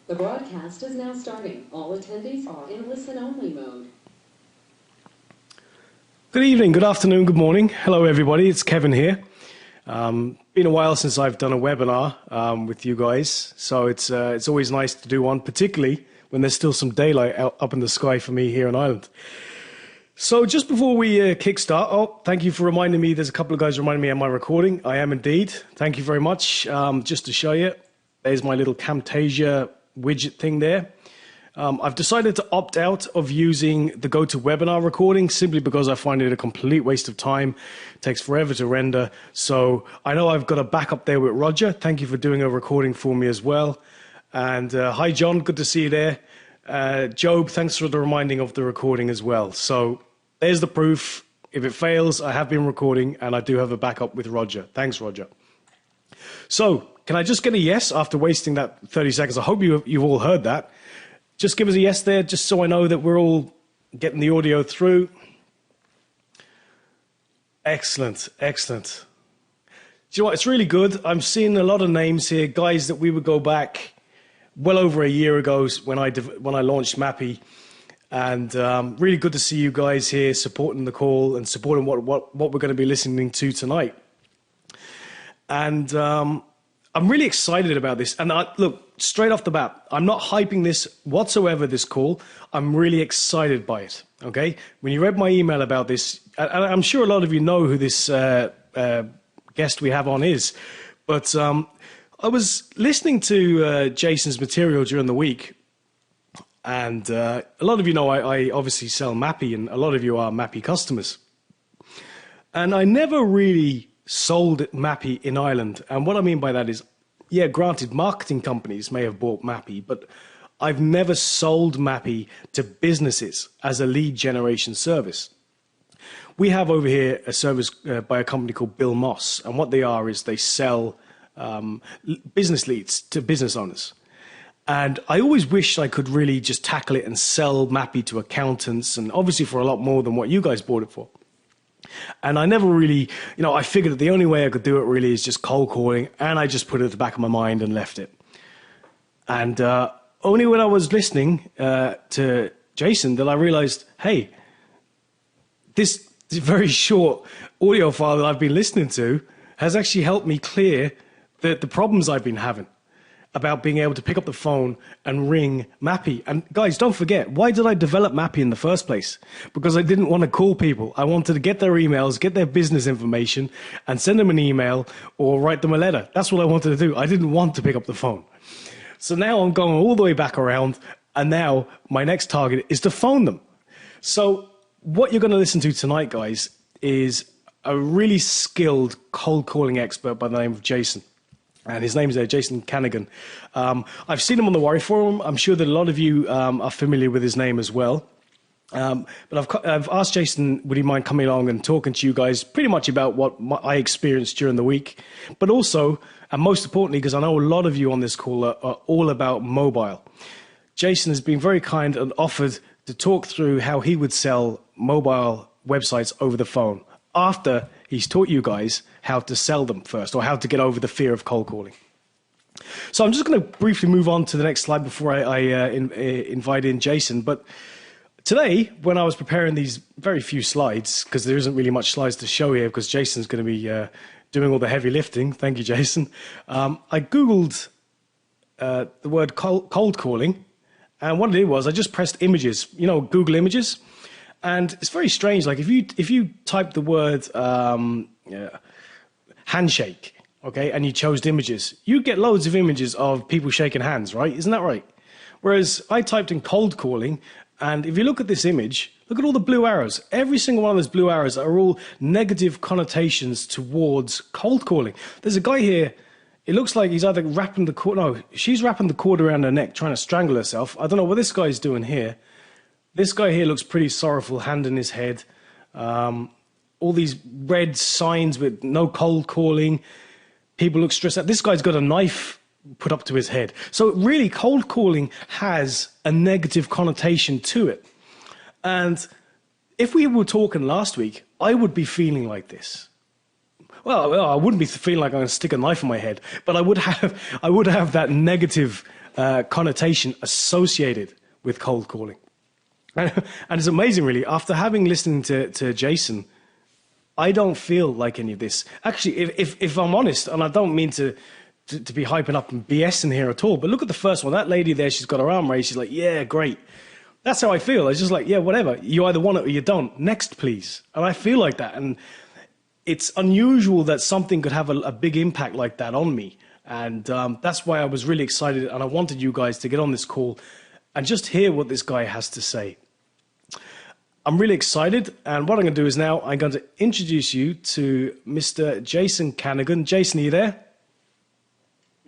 The broadcast is now starting. All attendees are in listen-only mode. Good evening, good afternoon, good morning. Hello, everybody. It's Kevin here. Been a while since I've done a webinar with you guys, so it's always nice to do one, particularly when there's still some daylight up in the sky for me here in Ireland. So just before we kickstart, thank you for reminding me. There's a couple of guys reminding me of my recording. I am indeed. Thank you very much. Just to show you, there's my little Camtasia widget thing there. I've decided to opt out of using the GoToWebinar recording simply because I find it a complete waste of time. It takes forever to render. So I know I've got a backup there with Roger. Thank you for doing a recording for me as well. And hi, John. Good to see you there. Job, thanks for the reminding of the recording as well. So there's the proof. If it fails, I have been recording and I do have a backup with Roger. Thanks, Roger. So can I just get a yes after wasting that 30 seconds? I hope you've all heard that. Just give us a yes there, just so I know that we're all getting the audio through. Excellent, excellent. Do you know what? It's really good. I'm seeing a lot of names here, guys that we would go back well over a year ago when I launched Mappy, and really good to see you guys here supporting the call and supporting what we're going to be listening to tonight. And I'm really excited about this. And look, straight off the bat, I'm not hyping this whatsoever, this call. I'm really excited by it, okay? When you read my email about this, and I'm sure a lot of you know who this guest we have on is, but I was listening to Jason's material during the week, and a lot of you know I obviously sell Mappy, and a lot of you are Mappy customers. And I never really sold Mappy in Ireland. And what I mean by that is, yeah, granted, marketing companies may have bought Mappy, but I've never sold Mappy to businesses as a lead generation service. We have over here a service by a company called Bill Moss, and what they are is they sell business leads to business owners. And I always wish I could really just tackle it and sell Mappy to accountants, and obviously for a lot more than what you guys bought it for. And I never really, I figured that the only way I could do it really is just cold calling, and I just put it at the back of my mind and left it. And only when I was listening to Jason that I realized, hey, this very short audio file that I've been listening to has actually helped me clear the problems I've been having about being able to pick up the phone and ring Mappy. And guys, don't forget, why did I develop Mappy in the first place? Because I didn't want to call people. I wanted to get their emails, get their business information, and send them an email or write them a letter. That's what I wanted to do. I didn't want to pick up the phone. So now I'm going all the way back around, and now my next target is to phone them. So what you're going to listen to tonight, guys, is a really skilled cold calling expert by the name of Jason. And his name's Jason Canagan. I've seen him on the Worry Forum. I'm sure that a lot of you are familiar with his name as well. But I've asked Jason, would he mind coming along and talking to you guys pretty much about what I experienced during the week, but also, and most importantly, because I know a lot of you on this call are all about mobile. Jason has been very kind and offered to talk through how he would sell mobile websites over the phone after he's taught you guys how to sell them first, or how to get over the fear of cold calling. So I'm just going to briefly move on to the next slide before I invite in Jason. But today, when I was preparing these very few slides, because there isn't really much slides to show here because Jason's going to be doing all the heavy lifting. Thank you, Jason. I Googled the word cold calling, and what it did was I just pressed images, Google Images. And it's very strange. Like if you type the word handshake, okay, and you chose images, you get loads of images of people shaking hands, right? Isn't that right? Whereas I typed in cold calling, and if you look at this image, look at all the blue arrows. Every single one of those blue arrows are all negative connotations towards cold calling. There's a guy here. It looks like he's either wrapping the cord. No, she's wrapping the cord around her neck, trying to strangle herself. I don't know what this guy's doing here. This guy here looks pretty sorrowful, hand in his head. All these red signs with no cold calling. People look stressed out. This guy's got a knife put up to his head. So really, cold calling has a negative connotation to it. And if we were talking last week, I would be feeling like this. Well, I wouldn't be feeling like I'm going to stick a knife in my head, but I would have that negative connotation associated with cold calling. And it's amazing, really. After having listened to Jason, I don't feel like any of this. Actually, if I'm honest, and I don't mean to be hyping up and BSing here at all, but look at the first one. That lady there, she's got her arm raised. She's like, yeah, great. That's how I feel. It's just like, yeah, whatever. You either want it or you don't. Next, please. And I feel like that. And it's unusual that something could have a big impact like that on me. And that's why I was really excited. And I wanted you guys to get on this call and just hear what this guy has to say. I'm really excited, and what I'm going to do is now I'm going to introduce you to Mr. Jason Canagan. Jason, are you there?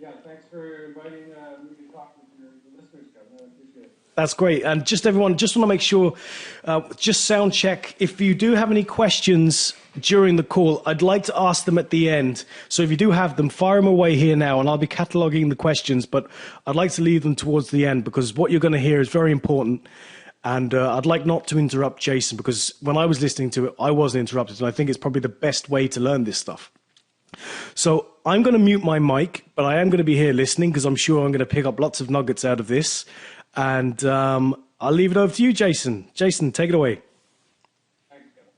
Yeah, thanks for inviting me to talk with your listeners, Kevin. I appreciate it. That's great. And just everyone, just want to make sure, just sound check. If you do have any questions during the call, I'd like to ask them at the end. So if you do have them, fire them away here now, and I'll be cataloging the questions, but I'd like to leave them towards the end because what you're going to hear is very important. And I'd like not to interrupt Jason because when I was listening to it, I wasn't interrupted. And I think it's probably the best way to learn this stuff. So I'm going to mute my mic, but I am going to be here listening because I'm sure I'm going to pick up lots of nuggets out of this. And I'll leave it over to you, Jason. Jason, take it away. Thanks, Kevin.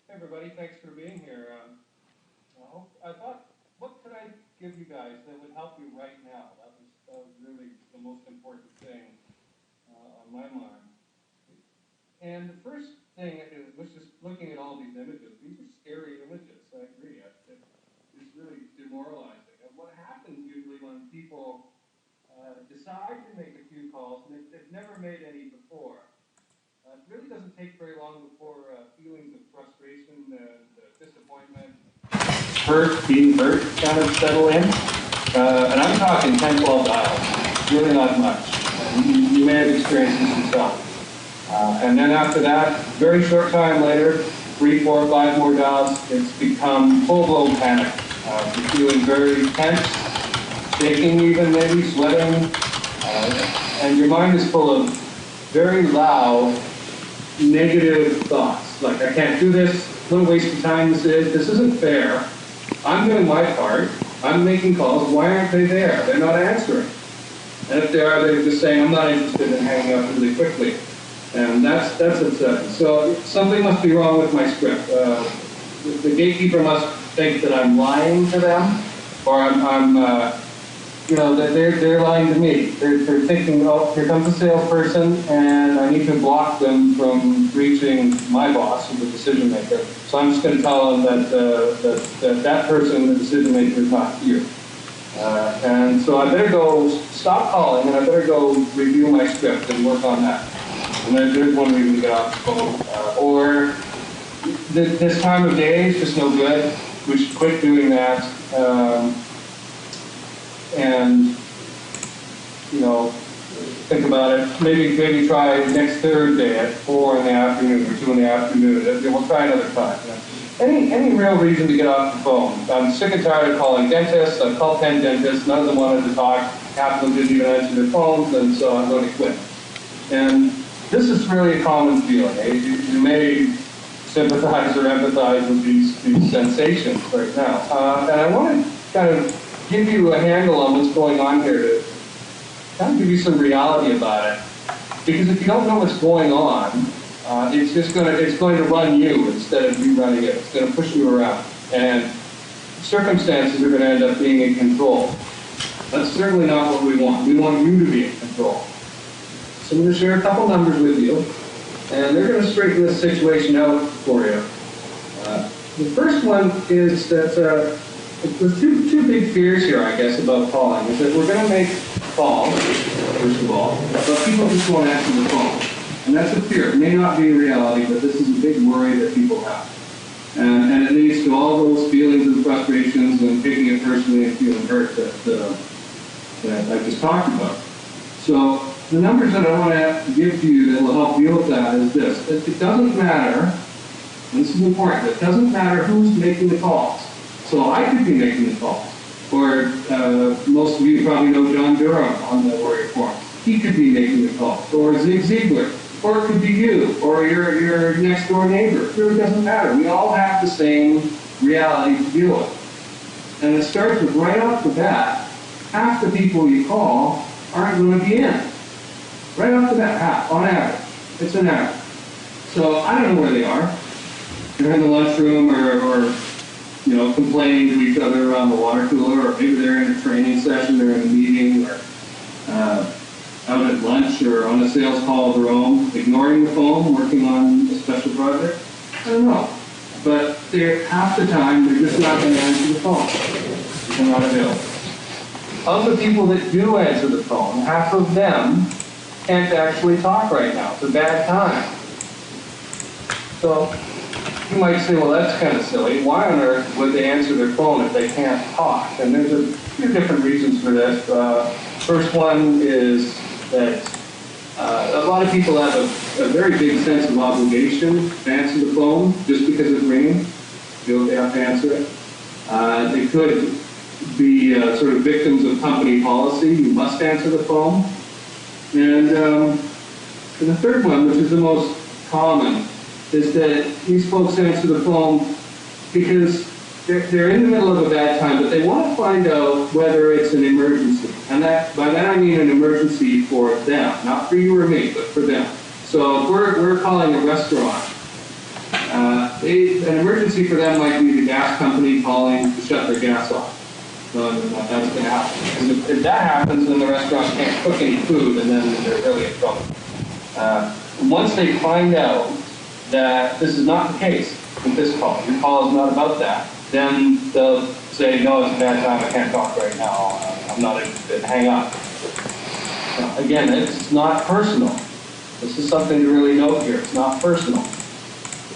Hey, everybody. Thanks for being here. I thought, what could I give you guys that would help you right now? That was really the most important thing on my mind. And the first thing was just looking at all these images. These are scary images, I agree. It's really demoralizing. And what happens usually when people decide to make a few calls, and they've never made any before, it really doesn't take very long before feelings of frustration and disappointment, being hurt, kind of settle in. And I'm talking 10, 12 dials, really not much. You may have experienced this yourself. And then after that, very short time later, 3, 4, 5 more dials, it's become full-blown panic. You're feeling very tense, shaking even, maybe sweating, and your mind is full of very loud, negative thoughts. Like, I can't do this, what a waste of time this isn't fair. I'm doing my part, I'm making calls, why aren't they there? They're not answering. And if they are, they're just saying, I'm not interested in hanging up really quickly. And that's upsetting. So something must be wrong with my script. The gatekeeper must think that I'm lying to them, or they're lying to me. They're thinking, oh, here comes a salesperson, and I need to block them from reaching my boss, the decision maker. So I'm just going to tell them that person, the decision maker, is not here. And so I better go stop calling, and I better go review my script and work on that. And then there's one reason to get off the phone. Or this time of day is just no good. We should quit doing that. And, think about it. Maybe try next Thursday at 4 in the afternoon or 2 in the afternoon. We'll try another time. Any real reason to get off the phone. I'm sick and tired of calling dentists. I've called 10 dentists. None of them wanted to talk. Half of them didn't even answer their phones, and so I'm going to quit. And this is really a common feeling. You may sympathize or empathize with these sensations right now. And I want to kind of give you a handle on what's going on here to kind of give you some reality about it. Because if you don't know what's going on, it's going to run you instead of you running it. It's going to push you around. And circumstances are going to end up being in control. That's certainly not what we want. We want you to be in control. So I'm going to share a couple numbers with you, and they're going to straighten this situation out for you. The first one is that there's two big fears here, I guess, about calling. Is that we're going to make calls, first of all, but people just won't answer the phone. And that's a fear. It may not be a reality, but this is a big worry that people have. And it leads to all those feelings and frustrations and taking it personally and feeling hurt that I just talked about. So the numbers that I want to give to you that will help deal with that is this. It doesn't matter, and this is important, it doesn't matter who's making the calls. So I could be making the calls. Or most of you probably know John Durham on the Warrior Forum. He could be making the calls. Or Zig Ziglar. Or it could be you. Or your next door neighbor. It really doesn't matter. We all have the same reality to deal with. And it starts with right off the bat, half the people you call aren't going to be in. Right off the bat, on average. It's an average. So I don't know where they are. They're in the lunchroom or complaining to each other around the water cooler, or maybe they're in a training session, they're in a meeting, or out at lunch, or on a sales call of their own, ignoring the phone, working on a special project. I don't know. But half the time, they're just not going to answer the phone. They're not available. Of the people that do answer the phone, half of them can't actually talk right now. It's a bad time. So you might say, well, that's kind of silly. Why on earth would they answer their phone if they can't talk? And there's a few different reasons for this. First one is that a lot of people have a very big sense of obligation to answer the phone just because it's ringing. They have to answer it. They could be sort of victims of company policy. You must answer the phone. And the third one, which is the most common, is that these folks answer the phone because they're in the middle of a bad time, but they want to find out whether it's an emergency. And by that I mean an emergency for them, not for you or me, but for them. So if we're calling a restaurant, an emergency for them might be the gas company calling to shut their gas off. So that's going to happen. And if that happens, then the restaurant can't cook any food, and then they're really in trouble. Once they find out that this is not the case with this call, your call is not about that, then they'll say, no, it's a bad time, I can't talk right now, I'm not interested, hang up. Now, again, it's not personal. This is something to really note here. It's not personal.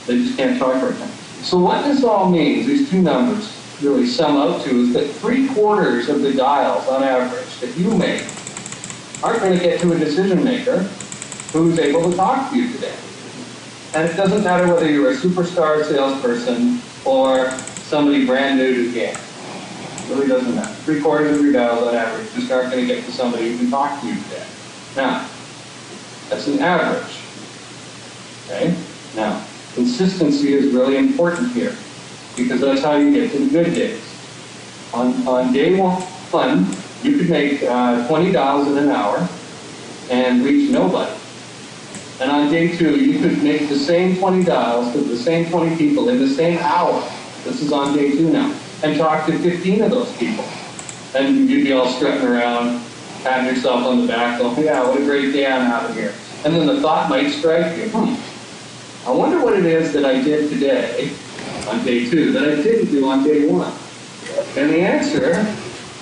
They just can't talk right now. So what this all means, these two numbers really sum out to, is that 3/4 of the dials on average that you make aren't going to get to a decision maker who's able to talk to you today. And it doesn't matter whether you're a superstar salesperson or somebody brand new to the game. It really doesn't matter. 3/4 of your dials on average just aren't going to get to somebody who can talk to you today. Now, that's an average. Okay? Now, consistency is really important here, because that's how you get to the good days. On day one, you could make 20 dials in an hour and reach nobody. And on day 2, you could make the same 20 dials to the same 20 people in the same hour. This is on day 2 now. And talk to 15 of those people. And you'd be all strutting around, patting yourself on the back, going, yeah, what a great day I'm having here. And then the thought might strike you, I wonder what it is that I did today on day 2 that I didn't do on day 1. And the answer,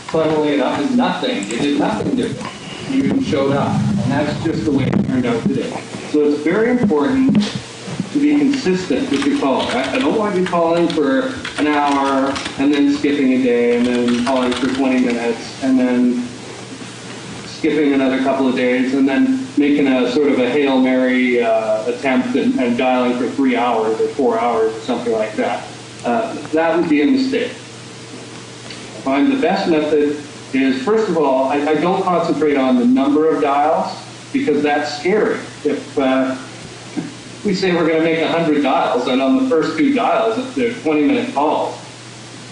funnily enough, is nothing. You did nothing different. You showed up. And that's just the way it turned out today. So it's very important to be consistent with your call. I don't want you calling for an hour and then skipping a day and then calling for 20 minutes and then skipping another couple of days and then making a sort of a Hail Mary attempt and dialing for 3 hours or 4 hours or something like that. That would be a mistake. I find the best method is, first of all, I don't concentrate on the number of dials, because that's scary. If we say we're going to make 100 dials, and on the first 2 dials, if they're 20-minute calls,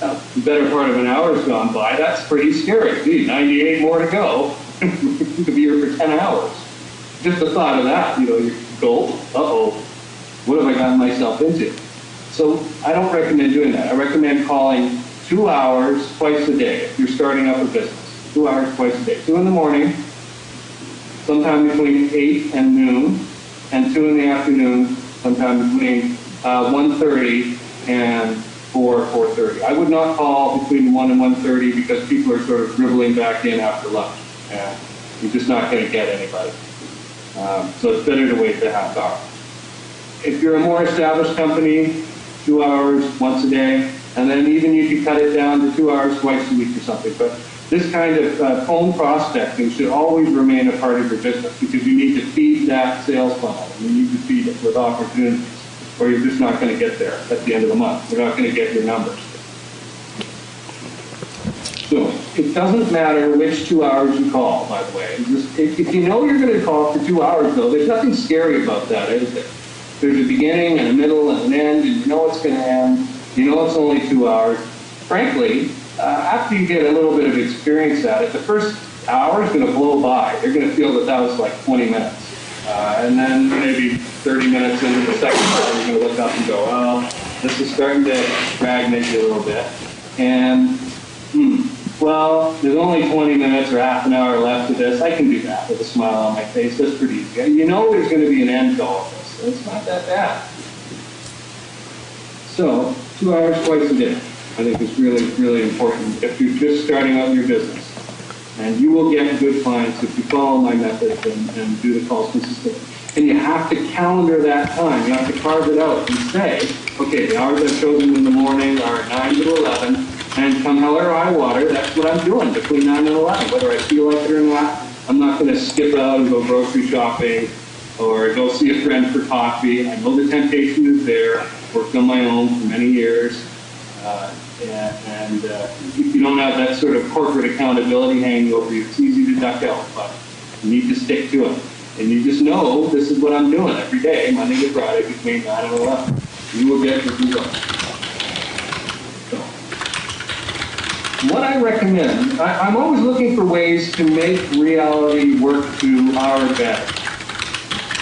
the better part of an hour's gone by, that's pretty scary. Gee, 98 more to go. You could be here for 10 hours. Just the thought of that, you go, uh-oh, what have I gotten myself into? So I don't recommend doing that. I recommend calling 2 hours twice a day if you're starting up a business. 2 hours twice a day. 2 in the morning, sometime between 8 and noon, and 2 in the afternoon, sometime between 1:30 and 4:30. I would not call between 1 and 1:30 because people are sort of dribbling back in after lunch. And you're just not going to get anybody. So it's better to wait the half hour. If you're a more established company, 2 hours once a day, and then even you could cut it down to 2 hours twice a week or something. But this kind of phone prospecting should always remain a part of your business, because you need to feed that sales funnel. You need to feed it with opportunities, or you're just not going to get there at the end of the month. You're not going to get your numbers. So it doesn't matter which 2 hours you call, by the way. If you know you're going to call for 2 hours, though, there's nothing scary about that, is there? There's a beginning and a middle and an end, and you know it's going to end. You know it's only 2 hours. Frankly, after you get a little bit of experience at it, the first hour's going to blow by. They're going to feel that that was like 20 minutes. And then maybe 30 minutes into the second hour, you're going to look up and go, well, this is starting to stagnate you a little bit. And, well, there's only 20 minutes or half an hour left of this. I can do that with a smile on my face. That's pretty easy. You know there's going to be an end to all of this. So it's not that bad. So, 2 hours twice a day, I think is really, really important if you're just starting out your business. And you will get good clients if you follow my methods and do the calls consistently. And you have to calendar that time. You have to carve it out and say, okay, the hours I've chosen in the morning are 9 to 11, and come hell or high water, that's what I'm doing between 9 and 11. Whether I feel like it or not, I'm not going to skip out and go grocery shopping or go see a friend for coffee. I know the temptation is there. Worked on my own for many years. If you don't have that sort of corporate accountability hanging over you, it's easy to duck out, but you need to stick to it. And you just know this is what I'm doing every day, Monday to Friday, between 9 and 11. You will get good results. So, what I recommend, I'm always looking for ways to make reality work to our advantage.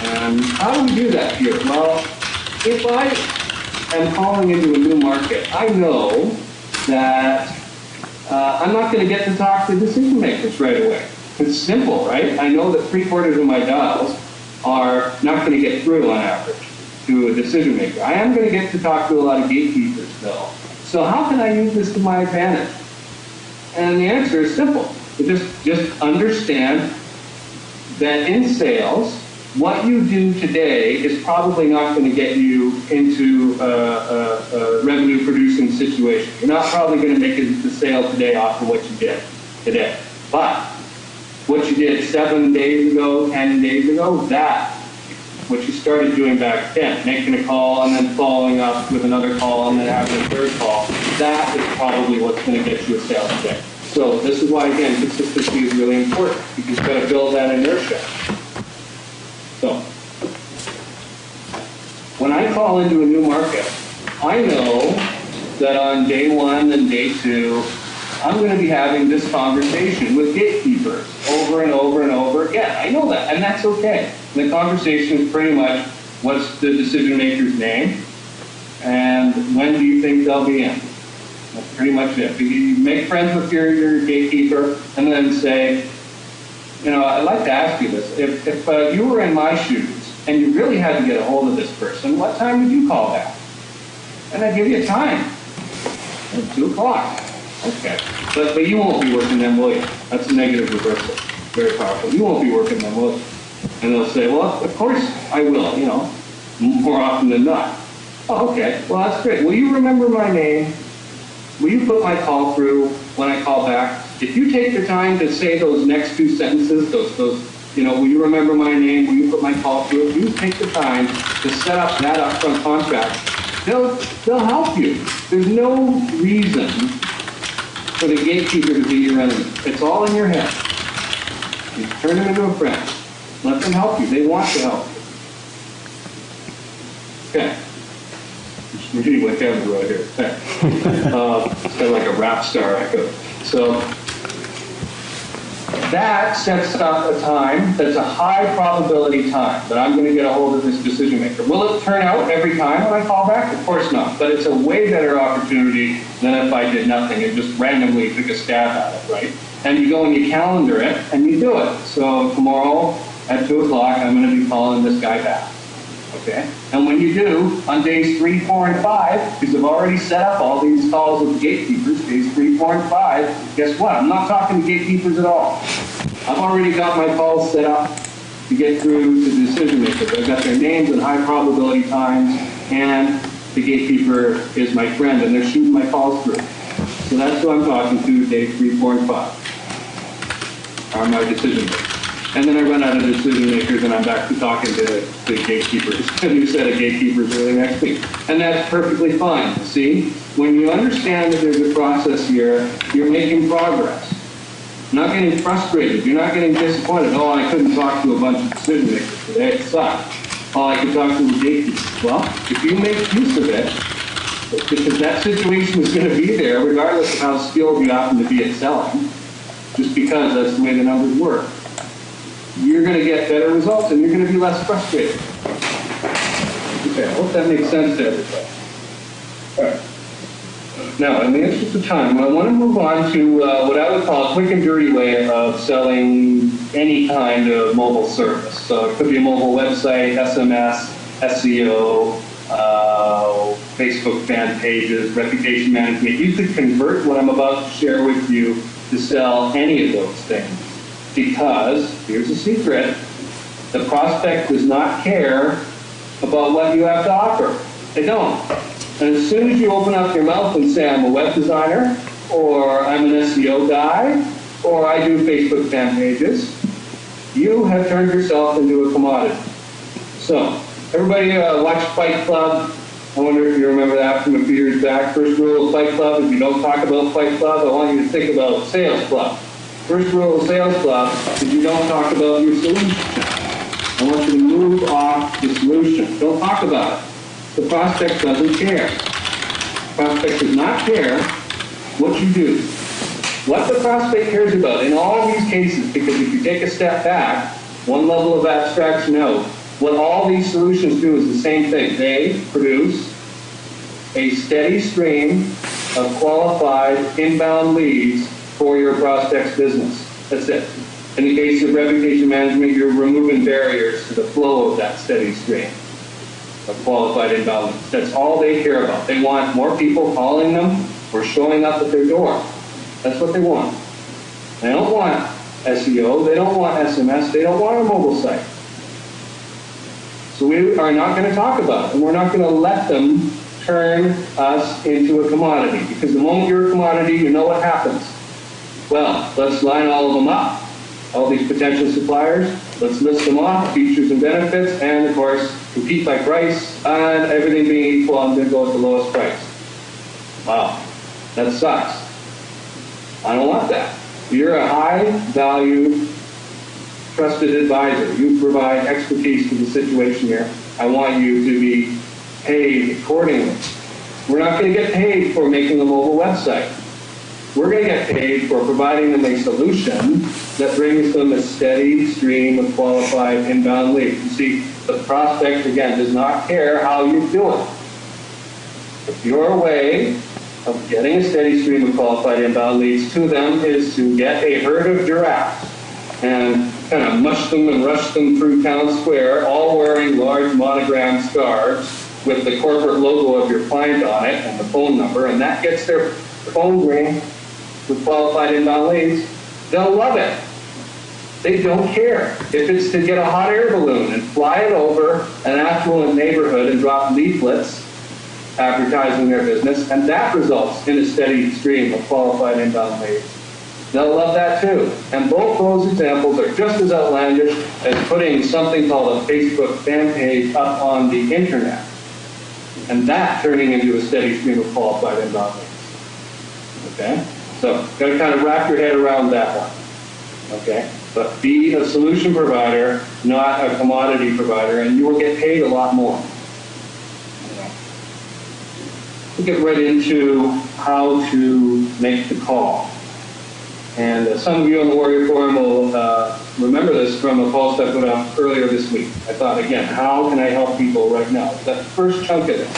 And how do we do that here? Well, if I am calling into a new market, I know that I'm not going to get to talk to decision makers right away. It's simple, right? I know that 3/4 of my dials are not going to get through on average to a decision maker. I am going to get to talk to a lot of gatekeepers though. So how can I use this to my advantage? And the answer is simple. You just understand that in sales, what you do today is probably not going to get you into a revenue-producing situation. You're not probably going to make the sale today off of what you did today. But what you did 7 days ago, 10 days ago, that, what you started doing back then, making a call and then following up with another call and then having a third call, that is probably what's going to get you a sale today. So this is why, again, consistency is really important. You've got to build that inertia. So, when I call into a new market, I know that on day 1 and day 2, I'm going to be having this conversation with gatekeepers over and over and over again. I know that, and that's okay. And the conversation is pretty much, what's the decision maker's name, and when do you think they'll be in? That's pretty much it. You make friends with your gatekeeper, and then say, you know, I'd like to ask you this. If you were in my shoes and you really had to get a hold of this person, what time would you call back? And I'd give you a time. 2 o'clock. Okay. But you won't be working them, will you? That's a negative reversal. Very powerful. You won't be working them, will you? And they'll say, well, of course I will, you know, more often than not. Oh, okay. Well, that's great. Will you remember my name? Will you put my call through when I call back? If you take the time to say those next 2 sentences, those, you know, will you remember my name? Will you put my call through? If you take the time to set up that upfront contract, they'll help you. There's no reason for the gatekeeper to be your enemy. It's all in your head. You turn them into a friend. Let them help you. They want to help you. Okay. Just reading what Kevin wrote here. Okay. It's kind of like a rap star echo. So that sets up a time that's a high probability time that I'm going to get a hold of this decision maker. Will it turn out every time when I call back? Of course not. But it's a way better opportunity than if I did nothing and just randomly took a stab at it, right? And you go and you calendar it and you do it. So tomorrow at 2 o'clock, I'm going to be calling this guy back. Okay? And when you do, on days 3, 4, and 5, because I've already set up all these calls with the gatekeepers, days 3, 4, and 5, guess what? I'm not talking to gatekeepers at all. I've already got my calls set up to get through to the decision makers. I've got their names and high probability times, and the gatekeeper is my friend, and they're shooting my calls through. So that's who I'm talking to, days 3, 4, and 5, are my decision makers. And then I run out of decision makers and I'm back to talking to gatekeepers. A new set of gatekeepers early next week. And that's perfectly fine. See, when you understand that there's a process here, you're making progress. You're not getting frustrated. You're not getting disappointed. Oh, I couldn't talk to a bunch of decision makers today. It sucked. Oh, I could talk to a gatekeeper. Well, if you make use of it, because that situation is going to be there regardless of how skilled you happen to be at selling, just because because that's the way the numbers work. You're going to get better results and you're going to be less frustrated. Okay, I hope that makes sense to everybody. All right. Now, in the interest of time, I want to move on to what I would call a quick and dirty way of selling any kind of mobile service. So it could be a mobile website, SMS, SEO, Facebook fan pages, reputation management. You could convert what I'm about to share with you to sell any of those things. Because, here's the secret, the prospect does not care about what you have to offer. They don't. And as soon as you open up your mouth and say, I'm a web designer, or I'm an SEO guy, or I do Facebook fan pages, you have turned yourself into a commodity. So, everybody watch Fight Club. I wonder if you remember that from a few years back. First rule of Fight Club, if you don't talk about Fight Club, I want you to think about Sales Club. First rule of Sales Club is you don't talk about your solution. I want you to move off the solution. Don't talk about it. The prospect doesn't care. The prospect does not care what you do. What the prospect cares about in all these cases, because if you take a step back, one level of abstraction out, what all these solutions do is the same thing. They produce a steady stream of qualified inbound leads for your prospect's business. That's it. In the case of reputation management, you're removing barriers to the flow of that steady stream of qualified inbound leads. That's all they care about. They want more people calling them or showing up at their door. That's what they want. They don't want SEO. They don't want SMS. They don't want a mobile site. So we are not going to talk about it, and we're not going to let them turn us into a commodity, because the moment you're a commodity, you know what happens. Well, let's line all of them up, all these potential suppliers. Let's list them off, features and benefits, and of course, compete by price, and everything being equal, I'm going to go with the lowest price. Wow, that sucks. I don't want that. You're a high-value, trusted advisor. You provide expertise to the situation here. I want you to be paid accordingly. We're not going to get paid for making a mobile website. We're going to get paid for providing them a solution that brings them a steady stream of qualified inbound leads. You see, the prospect, again, does not care how you do it. If your way of getting a steady stream of qualified inbound leads to them is to get a herd of giraffes and kind of mush them and rush them through town square, all wearing large monogrammed scarves with the corporate logo of your client on it and the phone number, and that gets their phone ring with qualified inbound leads, they'll love it. They don't care. If it's to get a hot air balloon and fly it over an affluent neighborhood and drop leaflets advertising their business, and that results in a steady stream of qualified inbound leads, they'll love that too. And both those examples are just as outlandish as putting something called a Facebook fan page up on the internet, and that turning into a steady stream of qualified inbound leads. Okay? So, got to kind of wrap your head around that one. Okay? But be a solution provider, not a commodity provider, and you will get paid a lot more. We'll get right into how to make the call. And some of you on the Warrior Forum will remember this from a post I put up earlier this week. I thought, again, how can I help people right now? That first chunk of this.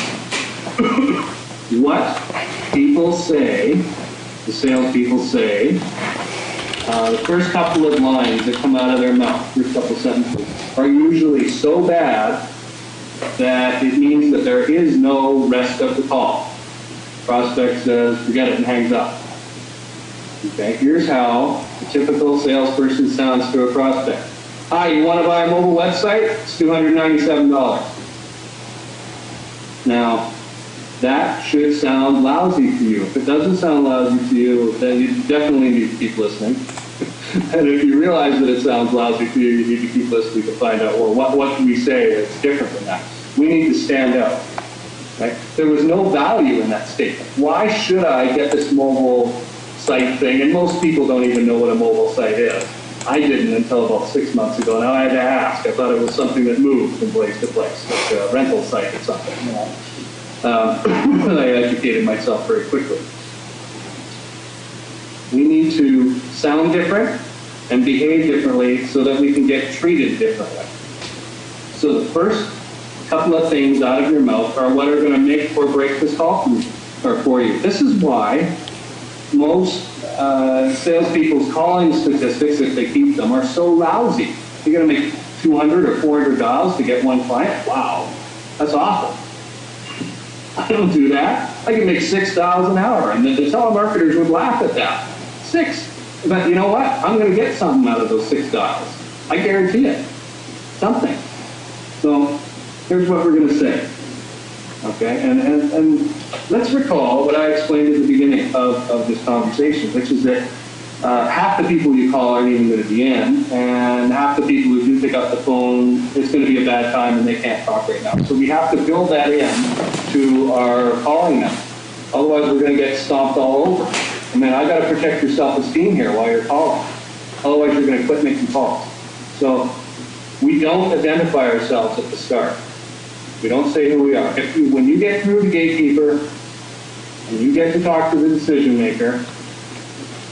What people say, the salespeople say, the first couple of lines that come out of their mouth, first couple sentences, are usually so bad that it means that there is no rest of the call. Prospect says, forget it, and hangs up. Okay, here's how a typical salesperson sounds to a prospect. Hi, you want to buy a mobile website? It's $297. Now, that should sound lousy to you. If it doesn't sound lousy to you, then you definitely need to keep listening. And if you realize that it sounds lousy to you, you need to keep listening to find out, well, what can we say that's different than that? We need to stand out. Right? There was no value in that statement. Why should I get this mobile site thing? And most people don't even know what a mobile site is. I didn't until about 6 months ago. Now I had to ask. I thought it was something that moved from place to place, like a rental site or something. You know? I educated myself very quickly. We need to sound different. and behave differently so that we can get treated differently. So the first couple of things out of your mouth are what are going to make or break this call for you. This is why most salespeople's calling statistics, if they keep them, are so lousy. You're going to make 200 or 400 dials to get one client? Wow, that's awful. I don't do that. I can make 6 dials an hour, and the telemarketers would laugh at that. 6. But you know what? I'm going to get something out of those 6 dials. I guarantee it. Something. So here's what we're going to say. Okay, and let's recall what I explained at the beginning of this conversation, which is that half the people you call aren't even going to be in, and half the people who do pick up the phone, it's going to be a bad time and they can't talk right now. So we have to build that in to our calling them. Otherwise, we're going to get stomped all over. I mean, I got to protect your self-esteem here while you're calling. Otherwise, you're going to quit making calls. So we don't identify ourselves at the start. We don't say who we are. When you get through the gatekeeper and you get to talk to the decision maker,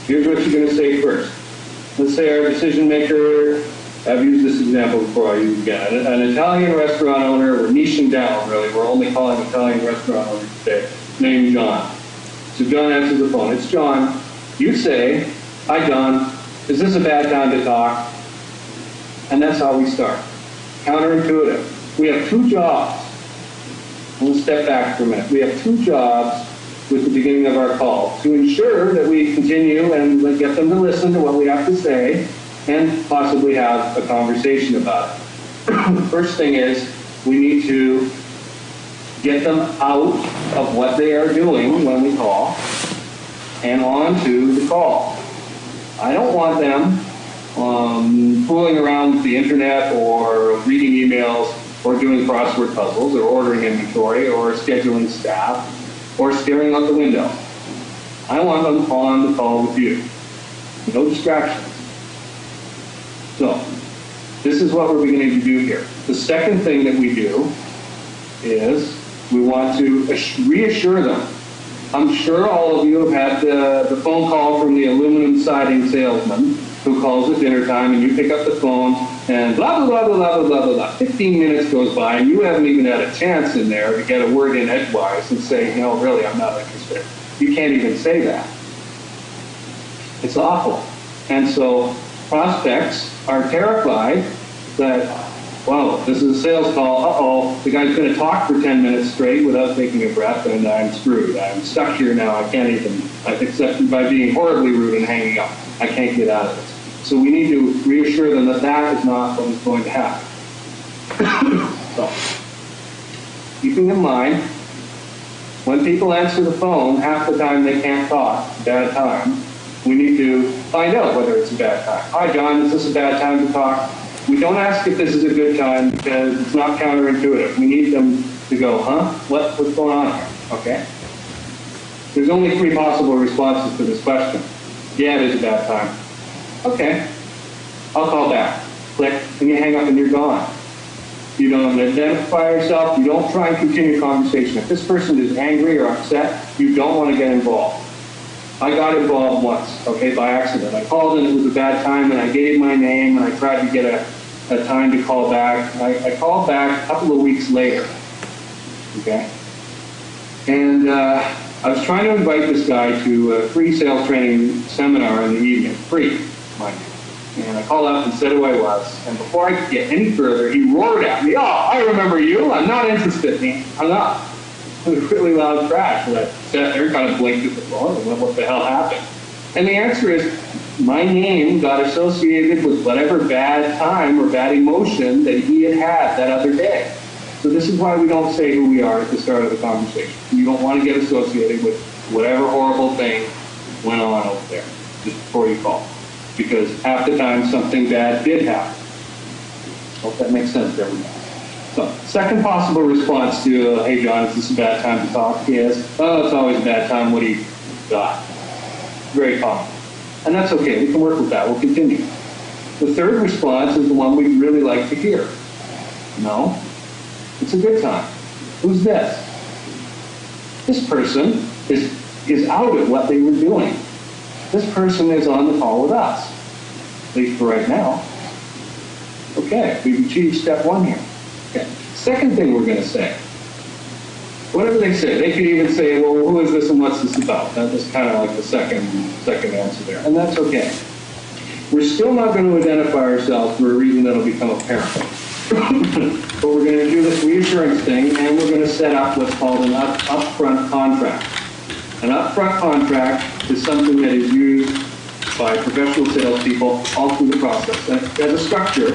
here's what you're going to say first. Let's say our decision maker, I've used this example before, I use it again. An Italian restaurant owner, we're niching down really, we're only calling Italian restaurant owners today, named John. So John answers the phone. It's John. You say, hi John, is this a bad time to talk? And that's how we start. Counterintuitive. We have 2 jobs. We'll step back for a minute. We have 2 jobs with the beginning of our call to ensure that we continue and get them to listen to what we have to say and possibly have a conversation about it. The first thing is we need to get them out of what they are doing when we call and on to the call. I don't want them fooling around with the internet or reading emails or doing crossword puzzles or ordering inventory or scheduling staff or staring out the window. I want them on the call with you. No distractions. So, this is what we're beginning to do here. The second thing that we do is we want to reassure them. I'm sure all of you have had the phone call from the aluminum siding salesman who calls at dinner time and you pick up the phone and blah, blah, blah, blah, blah, blah, blah, blah. 15 minutes goes by and you haven't even had a chance in there to get a word in edgewise and say, no, really, I'm not interested. You can't even say that. It's awful. And so prospects are terrified that, wow, this is a sales call. Uh-oh, the guy's going to talk for 10 minutes straight without taking a breath, and I'm screwed. I'm stuck here now. I can't even, except by being horribly rude and hanging up. I can't get out of this. So we need to reassure them that that is not what is going to happen. So, keeping in mind, when people answer the phone, half the time they can't talk, bad time. We need to find out whether it's a bad time. Hi, John, is this a bad time to talk? We don't ask if this is a good time because it's not counterintuitive. We need them to go, huh? What's going on here? Okay? There's only 3 possible responses to this question. Yeah, it is a bad time. Okay, I'll call back. Click, and you hang up and you're gone. You don't identify yourself. You don't try and continue conversation. If this person is angry or upset, you don't want to get involved. I got involved once, okay, by accident. I called and it was a bad time and I gave my name and I tried to get a time to call back. I called back a couple of weeks later, okay? And I was trying to invite this guy to a free sales training seminar in the evening, free, mind you. And I called up and said who I was. And before I could get any further, he roared at me, oh, I remember you. I'm not interested. And he hung up. It was really loud crash. And I sat there, kind of blinked at the phone and went, what the hell happened? And the answer is, my name got associated with whatever bad time or bad emotion that he had had that other day. So this is why we don't say who we are at the start of the conversation. You don't want to get associated with whatever horrible thing went on over there just before you call. Because half the time something bad did happen. Hope that makes sense to everybody. So, second possible response to, hey John, is this a bad time to talk? Is, oh, it's always a bad time, what do you got? Very common. And that's okay, we can work with that, we'll continue. The third response is the one we'd really like to hear. No, it's a good time. Who's this? This person is out at what they were doing. This person is on the call with us. at least for right now. Okay, we've achieved step one here. Okay. Second thing we're going to say. Whatever they say, they could even say, well, who is this and what's this about? That was kind of like the second answer there, and that's okay. We're still not going to identify ourselves for a reason that'll become apparent. But we're going to do this reassurance thing, and we're going to set up what's called an upfront contract. An upfront contract is something that is used by professional salespeople all through the process. As a structure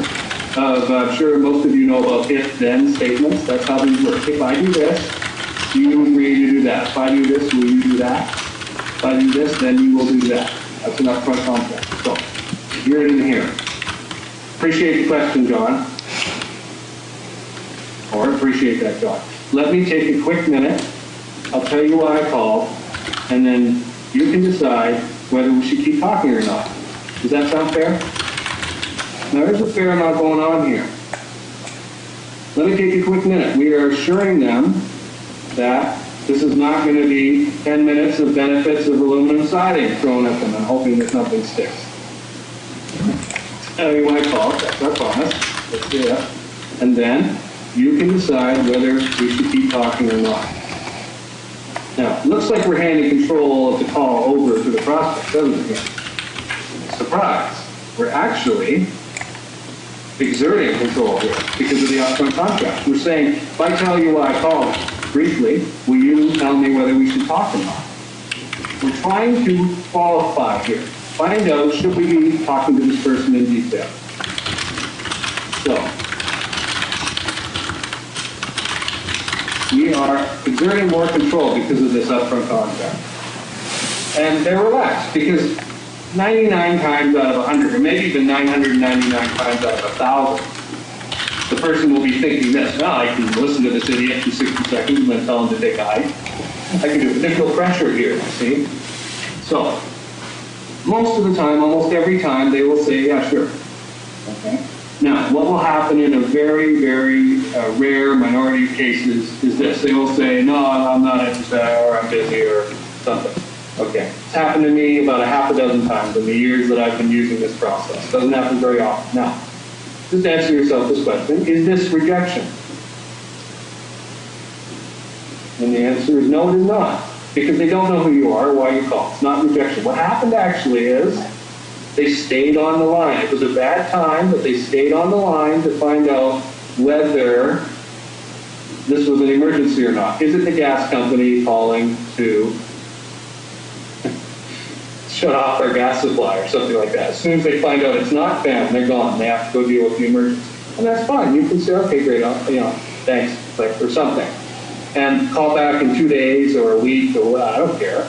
of, I'm sure most of you know about if-then statements. That's how these work. If I do this, you agree to do that. If I do this, will you do that? If I do this, then you will do that. That's an upfront contract. So, hear it in here. Appreciate the question, John. Or appreciate that, John. Let me take a quick minute. I'll tell you why I called, and then you can decide whether we should keep talking or not. Does that sound fair? Now, there's a fair amount going on here. Let me take a quick minute. We are assuring them that this is not going to be 10 minutes of benefits of aluminum siding thrown at them and hoping that nothing sticks. Tell you why I called. That's our promise. Let's do that. And then you can decide whether we should keep talking or not. Now, it looks like we're handing control of the call over to the prospect, doesn't it? Surprise. We're actually exerting control here because of the upfront contract. We're saying, if I tell you why I called briefly, will you tell me whether we should talk or not? We're trying to qualify here. Find out, should we be talking to this person in detail? So, we are exerting more control because of this upfront contract. And they're relaxed because 99 times out of 100, or maybe even 999 times out of 1,000, the person will be thinking this, well, I can listen to this idiot for 60 seconds and then tell him to take a hike. I can do it. There's no pressure here, you see? So, most of the time, almost every time, they will say, yeah, sure. Okay. Now, what will happen in a very, very rare minority of cases is this. They will say, no, I'm not interested, or I'm busy, or something. Okay. It's happened to me about a half a dozen times in the years that I've been using this process. Doesn't happen very often. Now, just answer yourself this question. Is this rejection? And the answer is no, it is not. Because they don't know who you are or why you called. It's not rejection. What happened actually is they stayed on the line. It was a bad time, but they stayed on the line to find out whether this was an emergency or not. Is it the gas company calling to shut off our gas supply or something like that? As soon as they find out it's not them, they're gone. They have to go deal with the emergency. And that's fine. You can say, okay, great, thanks, like, or something. And call back in 2 days or a week or I don't care.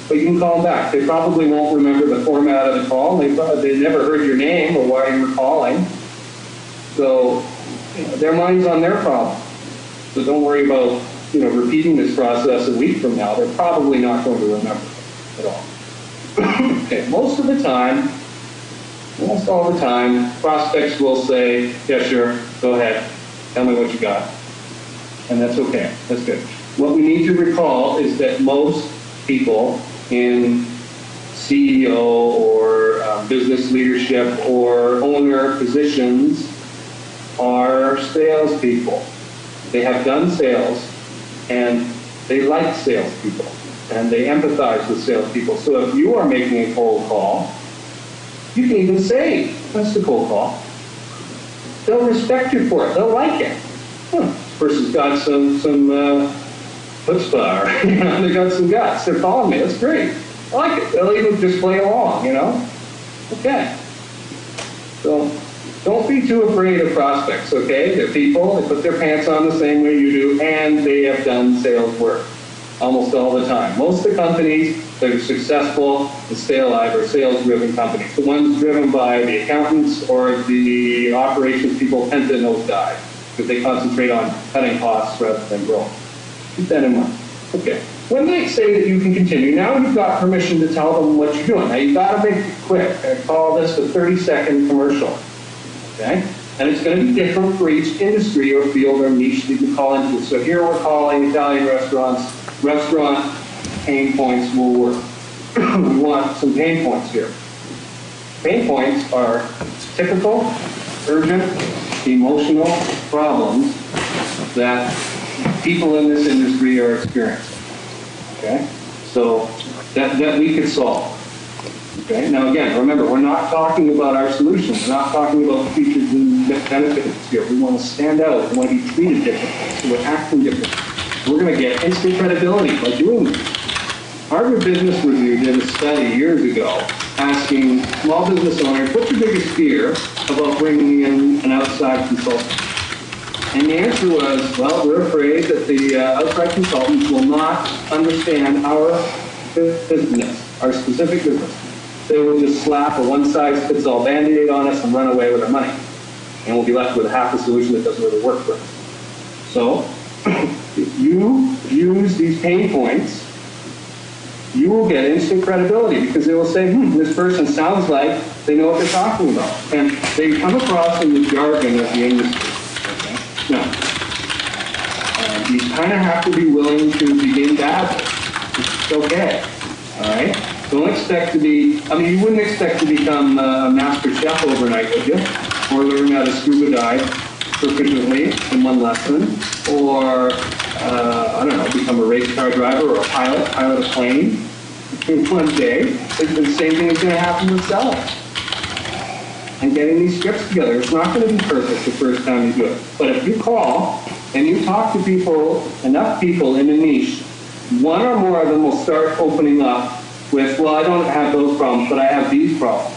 But you can call them back. They probably won't remember the format of the call. They never heard your name or why you were calling. So their mind's on their problem. So don't worry about repeating this process a week from now. They're probably not going to remember at all. Okay, most of the time, almost all the time, prospects will say, yeah, sure, go ahead. Tell me what you got. And that's okay. That's good. What we need to recall is that most people in CEO or business leadership or owner positions are salespeople. They have done sales and they like salespeople and they empathize with salespeople. So if you are making a cold call, you can even say, that's the cold call. They'll respect you for it. They'll like it. This person's got some chutzpah, or they got some guts. They're calling me. That's great. I like it. They'll even just play along, Okay. So don't be too afraid of prospects, okay? They're people. They put their pants on the same way you do, and they have done sales work almost all the time. Most of the companies that are successful and stay alive are sales-driven companies. The ones driven by the accountants or the operations people tend to nosedive because they concentrate on cutting costs rather than growing. Keep that in mind. Okay. When they say that you can continue, now you've got permission to tell them what you're doing. Now you've got to make it quick. I call this a 30-second commercial. Okay? And it's going to be different for each industry or field or niche that you call into. So here we're calling Italian restaurants. Restaurant pain points will work. We want some pain points here. Pain points are typical, urgent, emotional problems that people in this industry are experiencing. Okay? So that we could solve. Okay? Now again, remember, we're not talking about our solution. We're not talking about features and benefits here. We want to stand out. We want to be treated differently. So we're acting differently. We're going to get instant credibility by doing this. Harvard Business Review did a study years ago asking small business owners, what's your biggest fear about bringing in an outside consultant? And the answer was, well, we're afraid that the outside consultants will not understand our business, our specific business. They will just slap a one-size-fits-all Band-Aid on us and run away with our money. And we'll be left with half a solution that doesn't really work for us. So, if you use these pain points, you will get instant credibility because they will say, this person sounds like they know what they're talking about. And they come across in the jargon of the industry. Okay? Now, you kind of have to be willing to begin badly. It's okay. All right? Don't expect to be, you wouldn't expect to become a master chef overnight, would you? Or learn how to scuba dive proficiently in one lesson. Or, become a race car driver or a pilot a plane in one day. The same thing is going to happen with selling. And getting these scripts together. It's not going to be perfect the first time you do it. But if you call and you talk to people, enough people in a niche, one or more of them will start opening up with, well, I don't have those problems, but I have these problems.